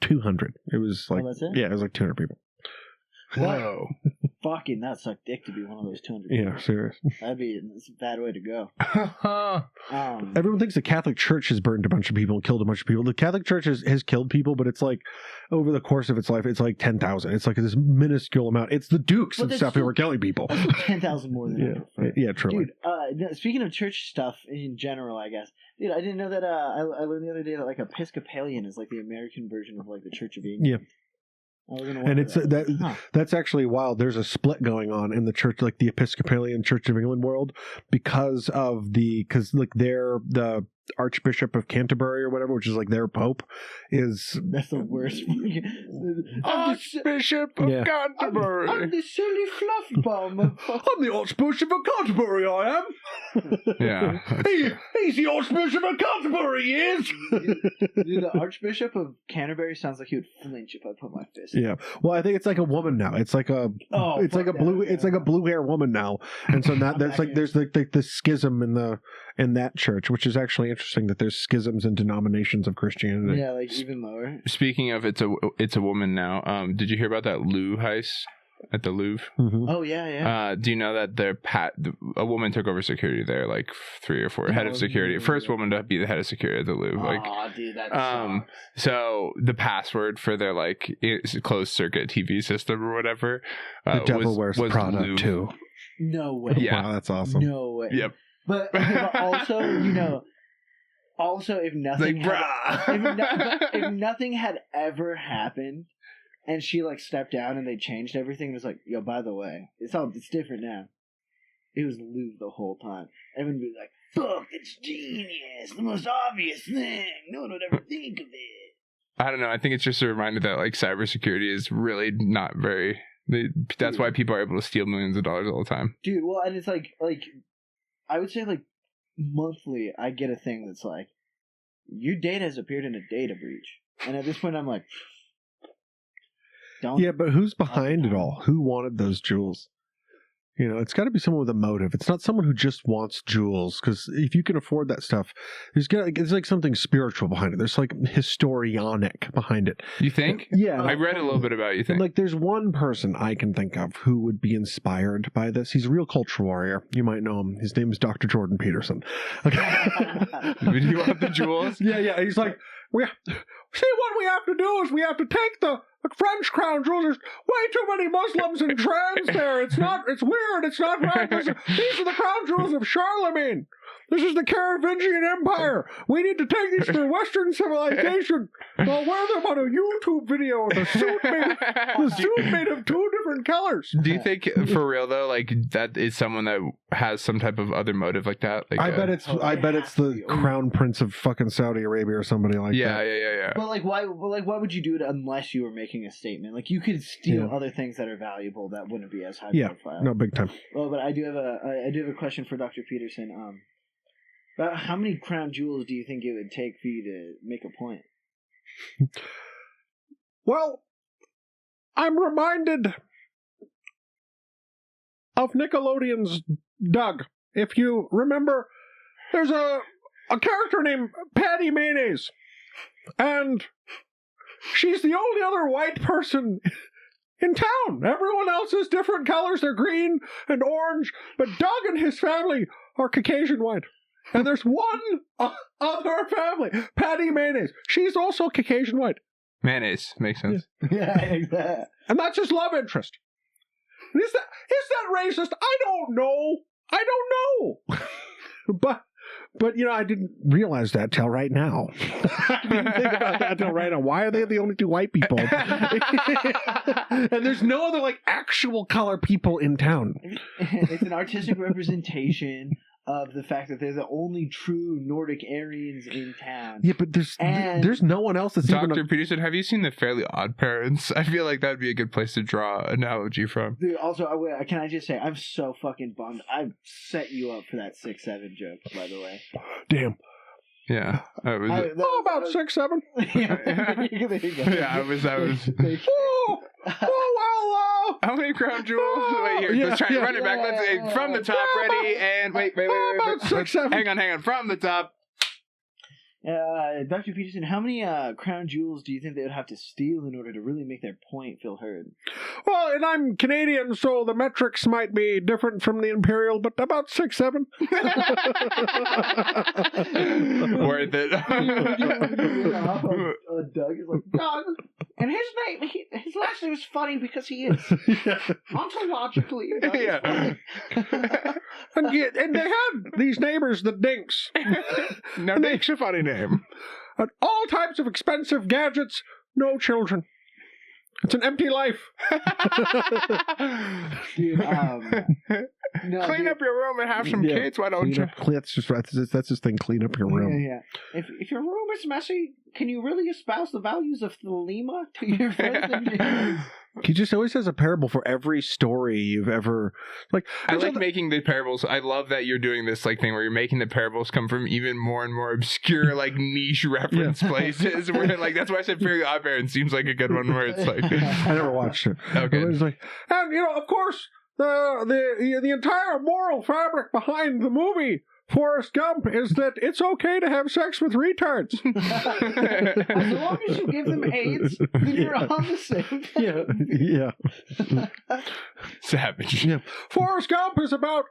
200. It was like, that's it? Yeah, it was like 200 people. Whoa. Fucking that sucked dick to be one of those 200 Yeah, people. serious. That's a bad way to go. Everyone thinks the Catholic Church has burned a bunch of people and killed a bunch of people. The Catholic Church has killed people, but it's like over the course of its life, it's like 10,000. It's like this minuscule amount. It's the dukes and stuff who were killing people. 10,000 more than ever. Yeah, truly. Dude, speaking of church stuff in general, I guess. Dude, I didn't know that. I learned the other day that like Episcopalian is like the American version of like the Church of England. Yeah. And it's that's actually wild. There's a split going on in the church, like the Episcopalian Church of England world, because like the Archbishop of Canterbury or whatever, which is like their pope, is that's the worst. Archbishop of Canterbury. I'm the silly fluff bomb. I'm the Archbishop of Canterbury. I am. Yeah. He He's the Archbishop of Canterbury, he is! Dude, the Archbishop of Canterbury sounds like he would flinch if I put my fist. Yeah. Well, I think it's like a woman now. It's like a it's like a blue hair woman now. And so now there's like the schism in that church, which is actually interesting that there's schisms in denominations of Christianity. Yeah, like even lower. Speaking of it's a woman now. Did you hear about that Louvre heist at the Louvre? Mm-hmm. Oh yeah. Do you know that a woman took over security there, like 3 or 4 head of security, first woman to be the head of security at the Louvre. Oh, dude, that sucks. So the password for their like closed circuit TV system or whatever, the devil wears Prada Louvre. too. No way. Yeah, wow, that's awesome. No way. Yep. But also, if nothing, if nothing had ever happened. And she like stepped down and they changed everything. It was like, yo, by the way, it's different now. It was Louvre the whole time. Everyone would be like, fuck, it's genius. The most obvious thing. No one would ever think of it. I don't know. I think it's just a reminder that like cybersecurity is really not very. That's why people are able to steal millions of dollars all the time. Dude, well, and it's like I would say like monthly I get a thing that's like, your data has appeared in a data breach. And at this point I'm like, yeah, but who's behind it all? Who wanted those jewels? You know, it's got to be someone with a motive. It's not someone who just wants jewels, because if you can afford that stuff, it's like something spiritual behind it. There's like historianic behind it. You think? Yeah. I read a little bit about it, you think. Like there's one person I can think of who would be inspired by this. He's a real culture warrior. You might know him. His name is Dr. Jordan Peterson. Okay. Do you want the jewels? Yeah. He's like, see, what we have to do is we have to take the French crown jewels. There's way too many Muslims and trans there. It's weird. It's not right. These are the crown jewels of Charlemagne. This is the Carolingian Empire. We need to take these for Western civilization. I'll wear them on a YouTube video. The suit made of 2 different colors. Do you think, for real though, like that is someone that has some type of other motive like that? Like, I bet it's the Crown Prince of fucking Saudi Arabia or somebody like that. Yeah. But like, why would you do it unless you were making a statement? Like, you could steal other things that are valuable that wouldn't be as high profile. No, big time. Well, but I do have a question for Dr. Peterson. About how many crown jewels do you think it would take for you to make a point? Well, I'm reminded of Nickelodeon's Doug. If you remember, there's a character named Patty Mayonnaise, and she's the only other white person in town. Everyone else is different colors. They're green and orange, but Doug and his family are Caucasian white. And there's one other family, Patty Mayonnaise. She's also Caucasian white. Mayonnaise makes sense. Yeah, exactly. And that's his love interest. Is that racist? I don't know. But you know, I didn't realize that till right now. I didn't think about that till right now. Why are they the only 2 white people? And there's no other like actual color people in town. It's an artistic representation of the fact that they're the only true Nordic Aryans in town. Yeah, but there's no one else that's Dr. Peterson, have you seen The Fairly Odd Parents? I feel like that would be a good place to draw an analogy from. Dude, also, can I just say, I'm so fucking bummed. I set you up for that 6'7" joke, by the way. Damn. Yeah. About 6'7". Yeah, I was. How many crown jewels? Wait, here, let's try to run it back. Let's from the top, ready, and wait. About 6'7". Hang on, from the top. Dr. Peterson, how many crown jewels do you think they would have to steal in order to really make their point feel heard? Well, and I'm Canadian, so the metrics might be different from the imperial, but about 6'7". Worth it. Doug is like, Doug, and his last name is funny because he is. Ontologically. Yeah. And they had these neighbors, the Dinks. No, Dink's a funny name. And all types of expensive gadgets, no children. It's an empty life. Dude, clean up your room and have some kids, why don't you? That's his thing, clean up your room. Yeah. If your room is messy, can you really espouse the values of Thelema to your friends and neighbors? He just always has a parable for every story you've ever like. I like making the parables. I love that you're doing this like thing where you're making the parables come from even more and more obscure, like niche reference places. Where like that's why I said Fairly Odd Parents seems like a good one. Where it's like I never watched it. Okay, it's like, and of course the entire moral fabric behind the movie Forrest Gump is that it's okay to have sex with retards. As long as you give them AIDS, then you're on the same page. Yeah. Savage. Yeah. Forrest Gump is about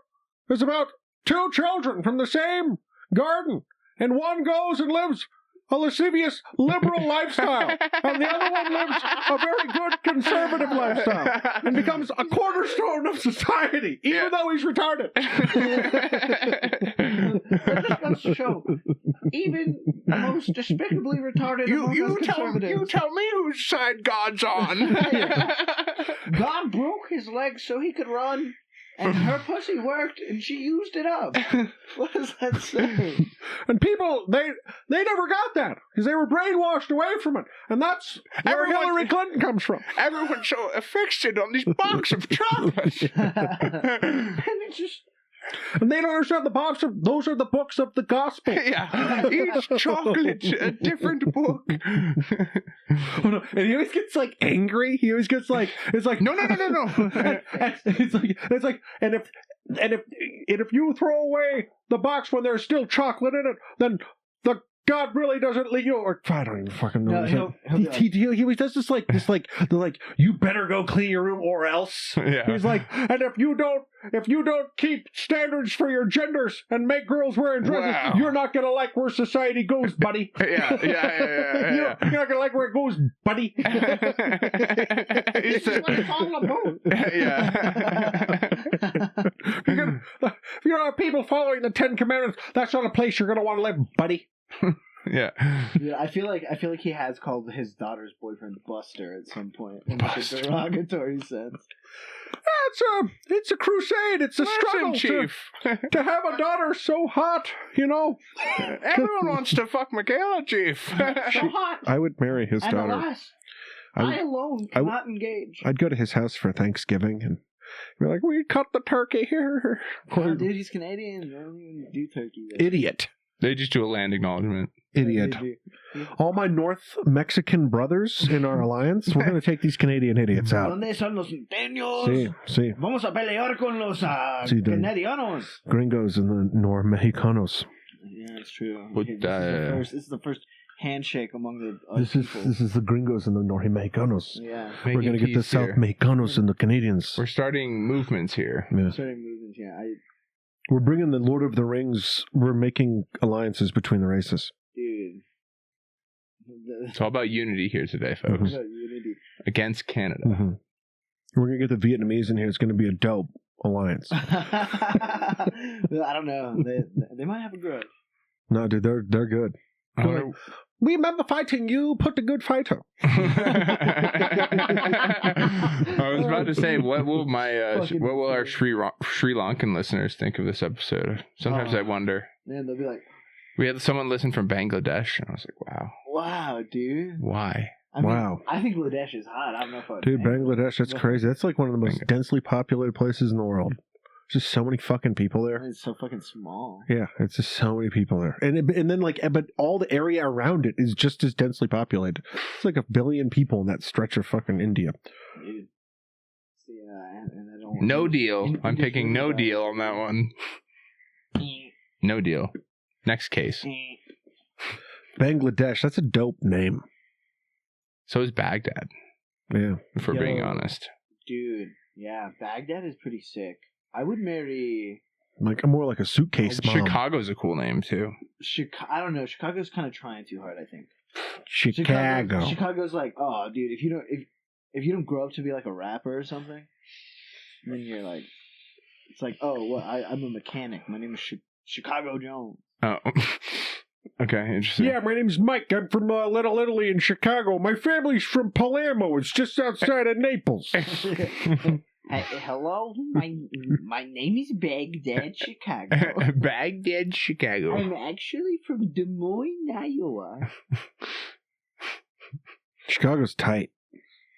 two children from the same garden, and one goes and lives a lascivious liberal lifestyle, and the other one lives a very good conservative lifestyle and becomes a cornerstone of society, even though he's retarded. Let's show even the most despicably retarded. You tell me whose side God's on. God broke his legs so he could run. And her pussy worked, and she used it up. What does that say? And people, they never got that because they were brainwashed away from it, and that's where Hillary Clinton comes from. Everyone's so affixed on these box of chocolates, And it's just. And they don't understand the box of those are the books of the gospel. Yeah, each chocolate's a different book. Oh, no. And he always gets like angry. He always gets like it's like no. And it's like and if you throw away the box when there's still chocolate in it, then the God really doesn't leave you. Or I don't even fucking know. No, he always does this like you better go clean your room or else. Yeah. He's like, and if you don't keep standards for your genders and make girls wearing dresses, you're not gonna like where society goes, buddy. Yeah. You're not gonna like where it goes, buddy. It's like all about. Yeah. If you don't have people following the 10 Commandments, that's not a place you're gonna want to live, buddy. Yeah. Yeah, I feel like he has called his daughter's boyfriend Buster at some point in like a derogatory sense. It's a crusade. It's a struggle, Chief. to have a daughter so hot. Everyone wants to fuck Michaela, Chief. So hot. I would marry his And daughter. alas, I alone cannot engage. I'd go to his house for Thanksgiving and be like, "We cut the turkey here." Oh, dude, he's Canadian. They don't even do turkey. Idiot. They just do a land acknowledgement. Idiot. All my North Mexican brothers in our alliance, we're going to take these Canadian idiots out. ¿Dónde son los centenios? Sí. Vamos a pelear con los canadianos. Gringos and the Nor-Mexicanos. Yeah, it's true. But, this is the first handshake among the people. This is the Gringos and the Nor-Mexicanos. Yeah. We're going to get the South Mexicanos and the Canadians. We're starting movements here. Yeah. Starting movements, yeah. We're bringing the Lord of the Rings. We're making alliances between the races. Dude. It's all about unity here today, folks. Unity. Against Canada. Mm-hmm. We're going to get the Vietnamese in here. It's going to be a dope alliance. I don't know. They might have a grudge. No, dude, they're good. We remember fighting you. Put the good fighter. I was about to say, what will our Sri Lankan listeners think of this episode? Sometimes I wonder. Man, they'll be like, we had someone listen from Bangladesh, and I was like, wow, dude. Why? Wow. I think Bangladesh is hot. I don't know if I would. Dude, Bangladesh, that's crazy. That's like one of the most densely populated places in the world. There's just so many fucking people there. It's so fucking small. Yeah, it's just so many people there. And then but all the area around it is just as densely populated. It's like 1 billion people in that stretch of fucking India. Dude. Yeah, and I don't No deal. I'm picking no deal on that one. No deal. Next case. Bangladesh, that's a dope name. So is Baghdad. Yeah. If we're being honest. Dude, yeah, Baghdad is pretty sick. I would marry... I'm more like a suitcase mom. Chicago's a cool name, too. I don't know. Chicago's kind of trying too hard, I think. Chicago's like, oh, dude, if you don't grow up to be like a rapper or something, then you're like... It's like, oh, well, I'm a mechanic. My name is Chicago Jones. Oh. Okay, interesting. Yeah, my name's Mike. I'm from Little Italy in Chicago. My family's from Palermo. It's just outside of Naples. Hello, my name is Baghdad, Chicago. Baghdad, Chicago. I'm actually from Des Moines, Iowa. Chicago's tight.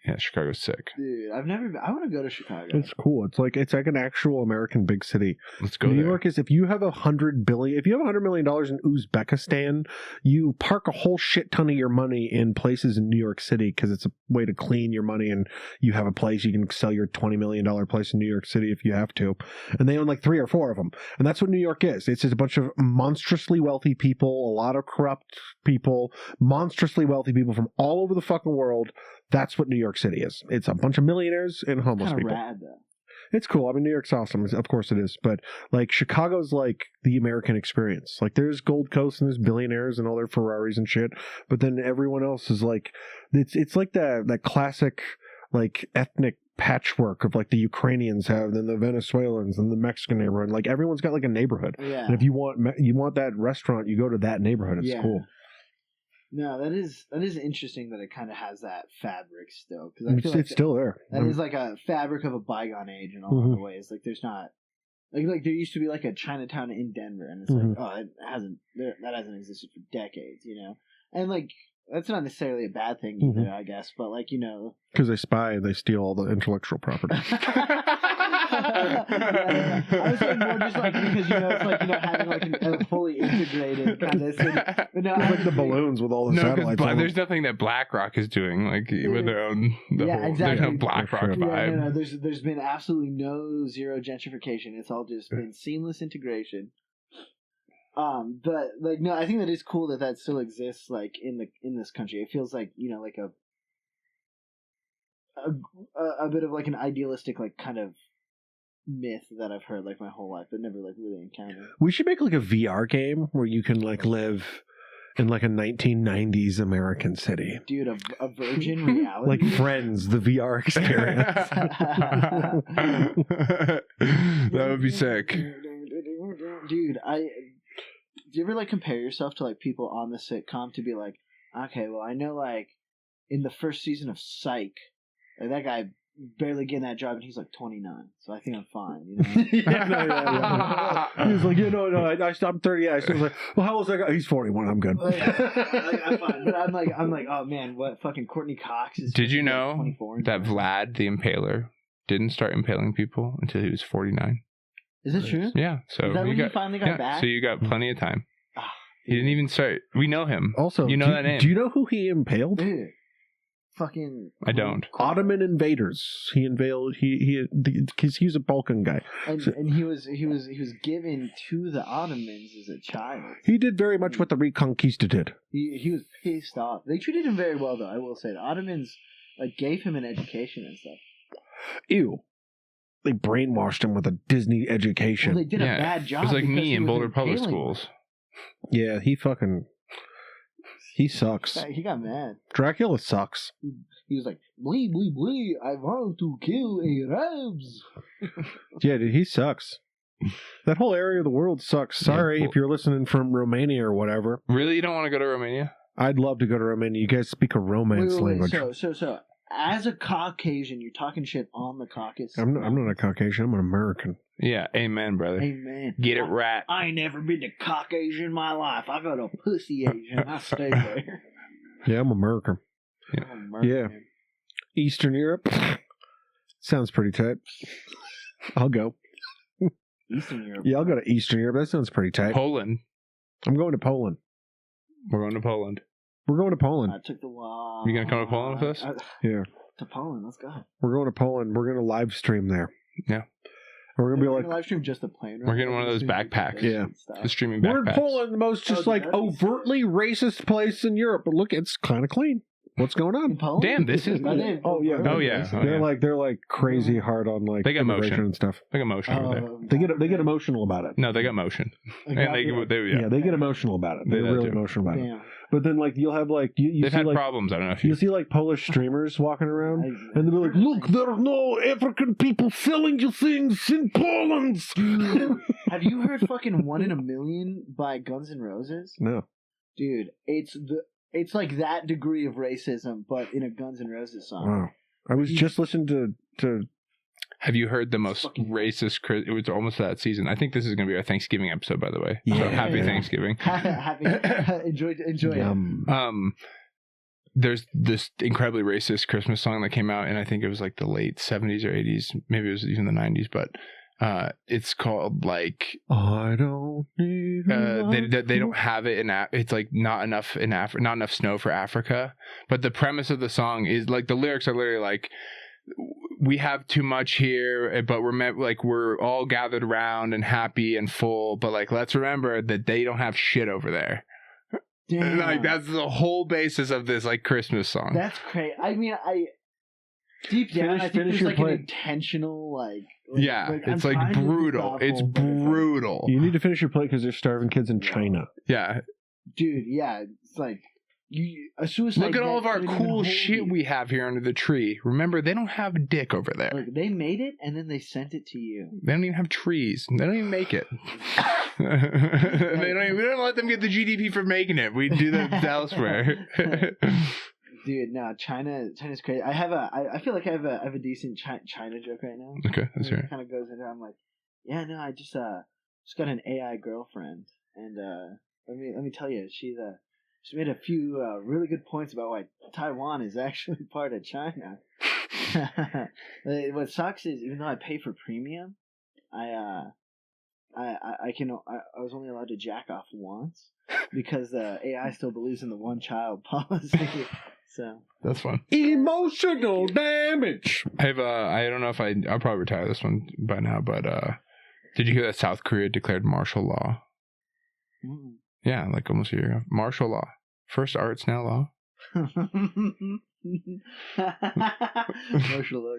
Yeah, Chicago's sick. Dude, I've never been. I want to go to Chicago. It's cool. It's like an actual American big city. Let's go New there. York is, if you have $100 million in Uzbekistan, you park a whole shit ton of your money in places in New York City because it's a way to clean your money, and you have a place you can sell your $20 million place in New York City if you have to. And they own like 3 or 4 of them. And that's what New York is. It's just a bunch of monstrously wealthy people, a lot of corrupt people, monstrously wealthy people from all over the fucking world. That's what New York City is. It's a bunch of millionaires and homeless Kind of people. rad though. It's cool. I mean, New York's awesome. Of course it is. But like Chicago's like the American experience. Like there's Gold Coast and there's billionaires and all their Ferraris and shit. But then everyone else is like, it's like that classic like ethnic patchwork of like the Ukrainians have, then the Venezuelans and the Mexican neighborhood. Like everyone's got like a neighborhood. Yeah. And if you want that restaurant, you go to that neighborhood. It's cool. No, that is interesting that it kind of has that fabric still, because It's still there. That is like a fabric of a bygone age in a lot of ways. Like there's not like there used to be like a Chinatown in Denver, and it's like that hasn't existed for decades, you know. And like that's not necessarily a bad thing either, I guess. But like because they spy and they steal all the intellectual property. I was saying more just like because it's like having like a fully integrated kind of city. But no, it's like the balloons with all the satellites. There's nothing that BlackRock is doing like with their own. Exactly. There's no BlackRock vibe. No, there's been absolutely no zero gentrification. It's all just been seamless integration. But like no, I think that is cool that still exists like in this country. It feels like like a bit of like an idealistic like kind of myth that I've heard like my whole life but never like really encountered. We should make like a VR game where you can like live in like a 1990s American city. Dude, a virgin reality. Like Friends, the VR experience. That would be sick. Dude, do you ever like compare yourself to like people on the sitcom to be like, okay, well I know like in the first season of Psych, like that guy barely getting that job and he's like 29, so I think I'm fine, yeah. He's like, I'm 30. I was like, well, how old is that guy? He's 41. I'm good. Like, I'm fine, but I'm like, oh man, what fucking Courtney Cox is? Did you know 24 that Vlad the Impaler didn't start impaling people until he was 49? Is it true? Yeah. So is that when he finally got back? So you got plenty of time. He didn't even start. We know him. Also, that name. Do you know who he impaled? Dude. Fucking I don't. Ottoman invaders. He unveiled because he was a Balkan guy, and he was given to the Ottomans as a child. He did very much what the Reconquista did. He was pissed off. They treated him very well, though. I will say the Ottomans like gave him an education and stuff. Ew. They brainwashed him with a Disney education. Well, they did a bad job. It was like because me in Boulder Public impaling Schools. Yeah, he sucks. He got mad. Dracula sucks. He was like, "Blee, blee, blee, I want to kill Arabs." Yeah, dude, he sucks. That whole area of the world sucks. Sorry if you're listening from Romania or whatever. Really? You don't want to go to Romania? I'd love to go to Romania. You guys speak a Romance language. So, as a Caucasian, you're talking shit on the Caucasus. I'm not a Caucasian. I'm an American. Yeah, amen, brother. Amen. Get it right. I ain't never been to Caucasian in my life. I go to Pussy Asian. I stay there. Yeah, I'm American. Yeah. I'm American. Yeah. Eastern Europe. Sounds pretty tight. I'll go. Eastern Europe. Yeah, I'll go to Eastern Europe. That sounds pretty tight. Poland. I'm going to Poland. We're going to Poland. We're going to Poland. I took the walk. You gonna come to Poland with us? Yeah. To Poland, let's go. We're going to Poland. We're going to live stream there. Yeah. And we're going to be like, live stream just the plane. We're getting one of those backpacks. Yeah. The streaming we're in backpacks. Poland, the most just like overtly racist place in Europe. But look, it's kind of clean. What's going on? In Poland? Damn, this is. Oh yeah. Oh yeah. They're like crazy hard on like They got immigration motion and stuff. They got motion over there. They get emotional about it. No, they got motion. And They get emotional about it. They're really emotional about it. Damn. But then like you'll have like you They've see had like problems. I don't know if you see like Polish streamers walking around and they'll be like, look, there are no African people selling you things in Poland. Have you heard fucking 1 in a Million by Guns N' Roses? No. Dude, it's like that degree of racism, but in a Guns N' Roses song. Wow. I was just listening to Have you heard the most racist? It was almost that season. I think this is going to be our Thanksgiving episode, by the way. So happy Thanksgiving. Happy. Enjoy it. there's this incredibly racist Christmas song that came out, and I think it was like the late 70s or 80s, maybe it was even the 90s, but it's called like I don't need they don't have it in it's like not enough snow for Africa, but the premise of the song is like the lyrics are literally like, we have too much here, but we're all gathered around and happy and full, but like let's remember that they don't have shit over there. Damn. Like that's the whole basis of this like Christmas song. That's crazy. I mean, deep down, I think there's like an intentional yeah, it's like brutal. It's brutal. You need to finish your plate because there's starving kids in China. Yeah, dude. Yeah, it's like a suicide. Look at all of our cool shit we have here under the tree. Remember, they don't have a dick over there. Like, they made it and then they sent it to you. They don't even have trees. They don't even make it. We don't let them get the GDP for making it. We do that elsewhere. Dude, no, China's crazy. I feel like I have a decent China joke right now. Okay, that's right. It kind of goes into. I'm like, yeah, no, I just got an AI girlfriend, and let me tell you, she made a few really good points about why Taiwan is actually part of China. What sucks is, even though I pay for premium, I was only allowed to jack off once because the AI still believes in the one child policy. So that's fun. Emotional damage. I don't know if I'll probably retire this one by now, but did you hear that South Korea declared martial law? Mm. Yeah, like almost a year ago. Martial law. First arts, now law. Martial law.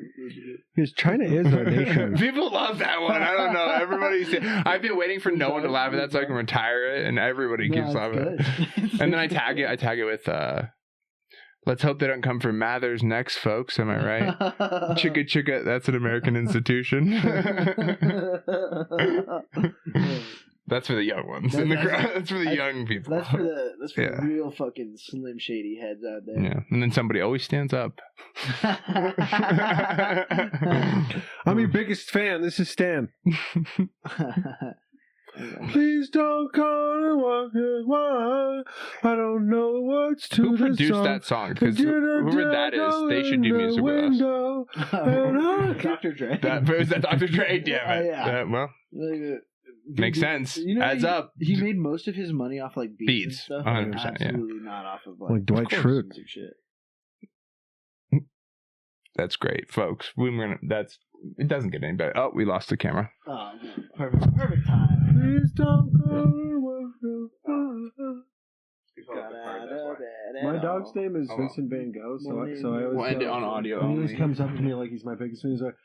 Because China is our nation. People love that one. I don't know. I've been waiting for no one to laugh at that so I can retire it, and everybody keeps laughing at it. And then I tag it with let's hope they don't come for Mathers next, folks. Am I right? Chicka chicka, that's an American institution. That's for the young ones in the crowd. That's for the young people. That's for the real fucking slim shady heads out there. Yeah, and then somebody always stands up. I'm your biggest fan. This is Stan. Please don't call and walk away. I don't know the words to Who the produced song. That song? Because whoever that is, they should do music with us. Dr. Dre. Was that Dr. Dre? Damn it. Yeah. Well, makes sense. Adds up. He made most of his money off like beats and stuff. 100%. Absolutely not off of like Dwight Schrute. Shit. That's great, folks. It doesn't get any better. Oh, we lost the camera. Oh, perfect time. Please don't go. My dog's name is Vincent Van Gogh, so I always we'll end it on audio. He always comes up to me like he's my biggest fan. He's like,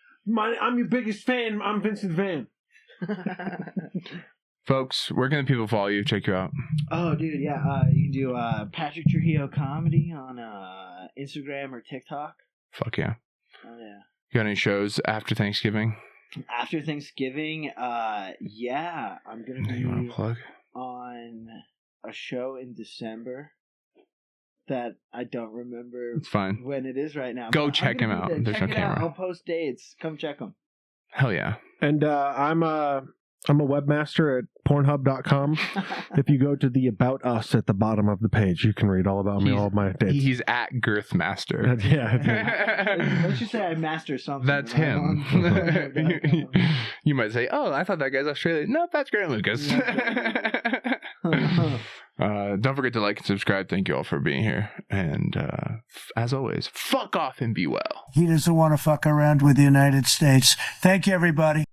I'm your biggest fan. I'm Vincent Van. Folks, where can the people follow you? Check you out. Oh, dude, yeah. You can do Patrick Trujillo Comedy on Instagram or TikTok. Fuck yeah. Oh, yeah. You got any shows after Thanksgiving? After Thanksgiving, yeah. I'm going to be on a show in December that I don't remember it's fine. When it is right now. Go check him out. There's no camera. I'll post dates. Come check them. Hell yeah. And I'm a webmaster at Pornhub.com. If you go to the About Us at the bottom of the page, you can read all about me, all of my dates. He's at Girthmaster. Yeah. Let's just say I master something. That's him. You might say, oh, I thought that guy's Australian. Nope, that's Grant Lucas. Don't forget to like and subscribe. Thank you all for being here. And as always, fuck off and be well. He doesn't want to fuck around with the United States. Thank you, everybody.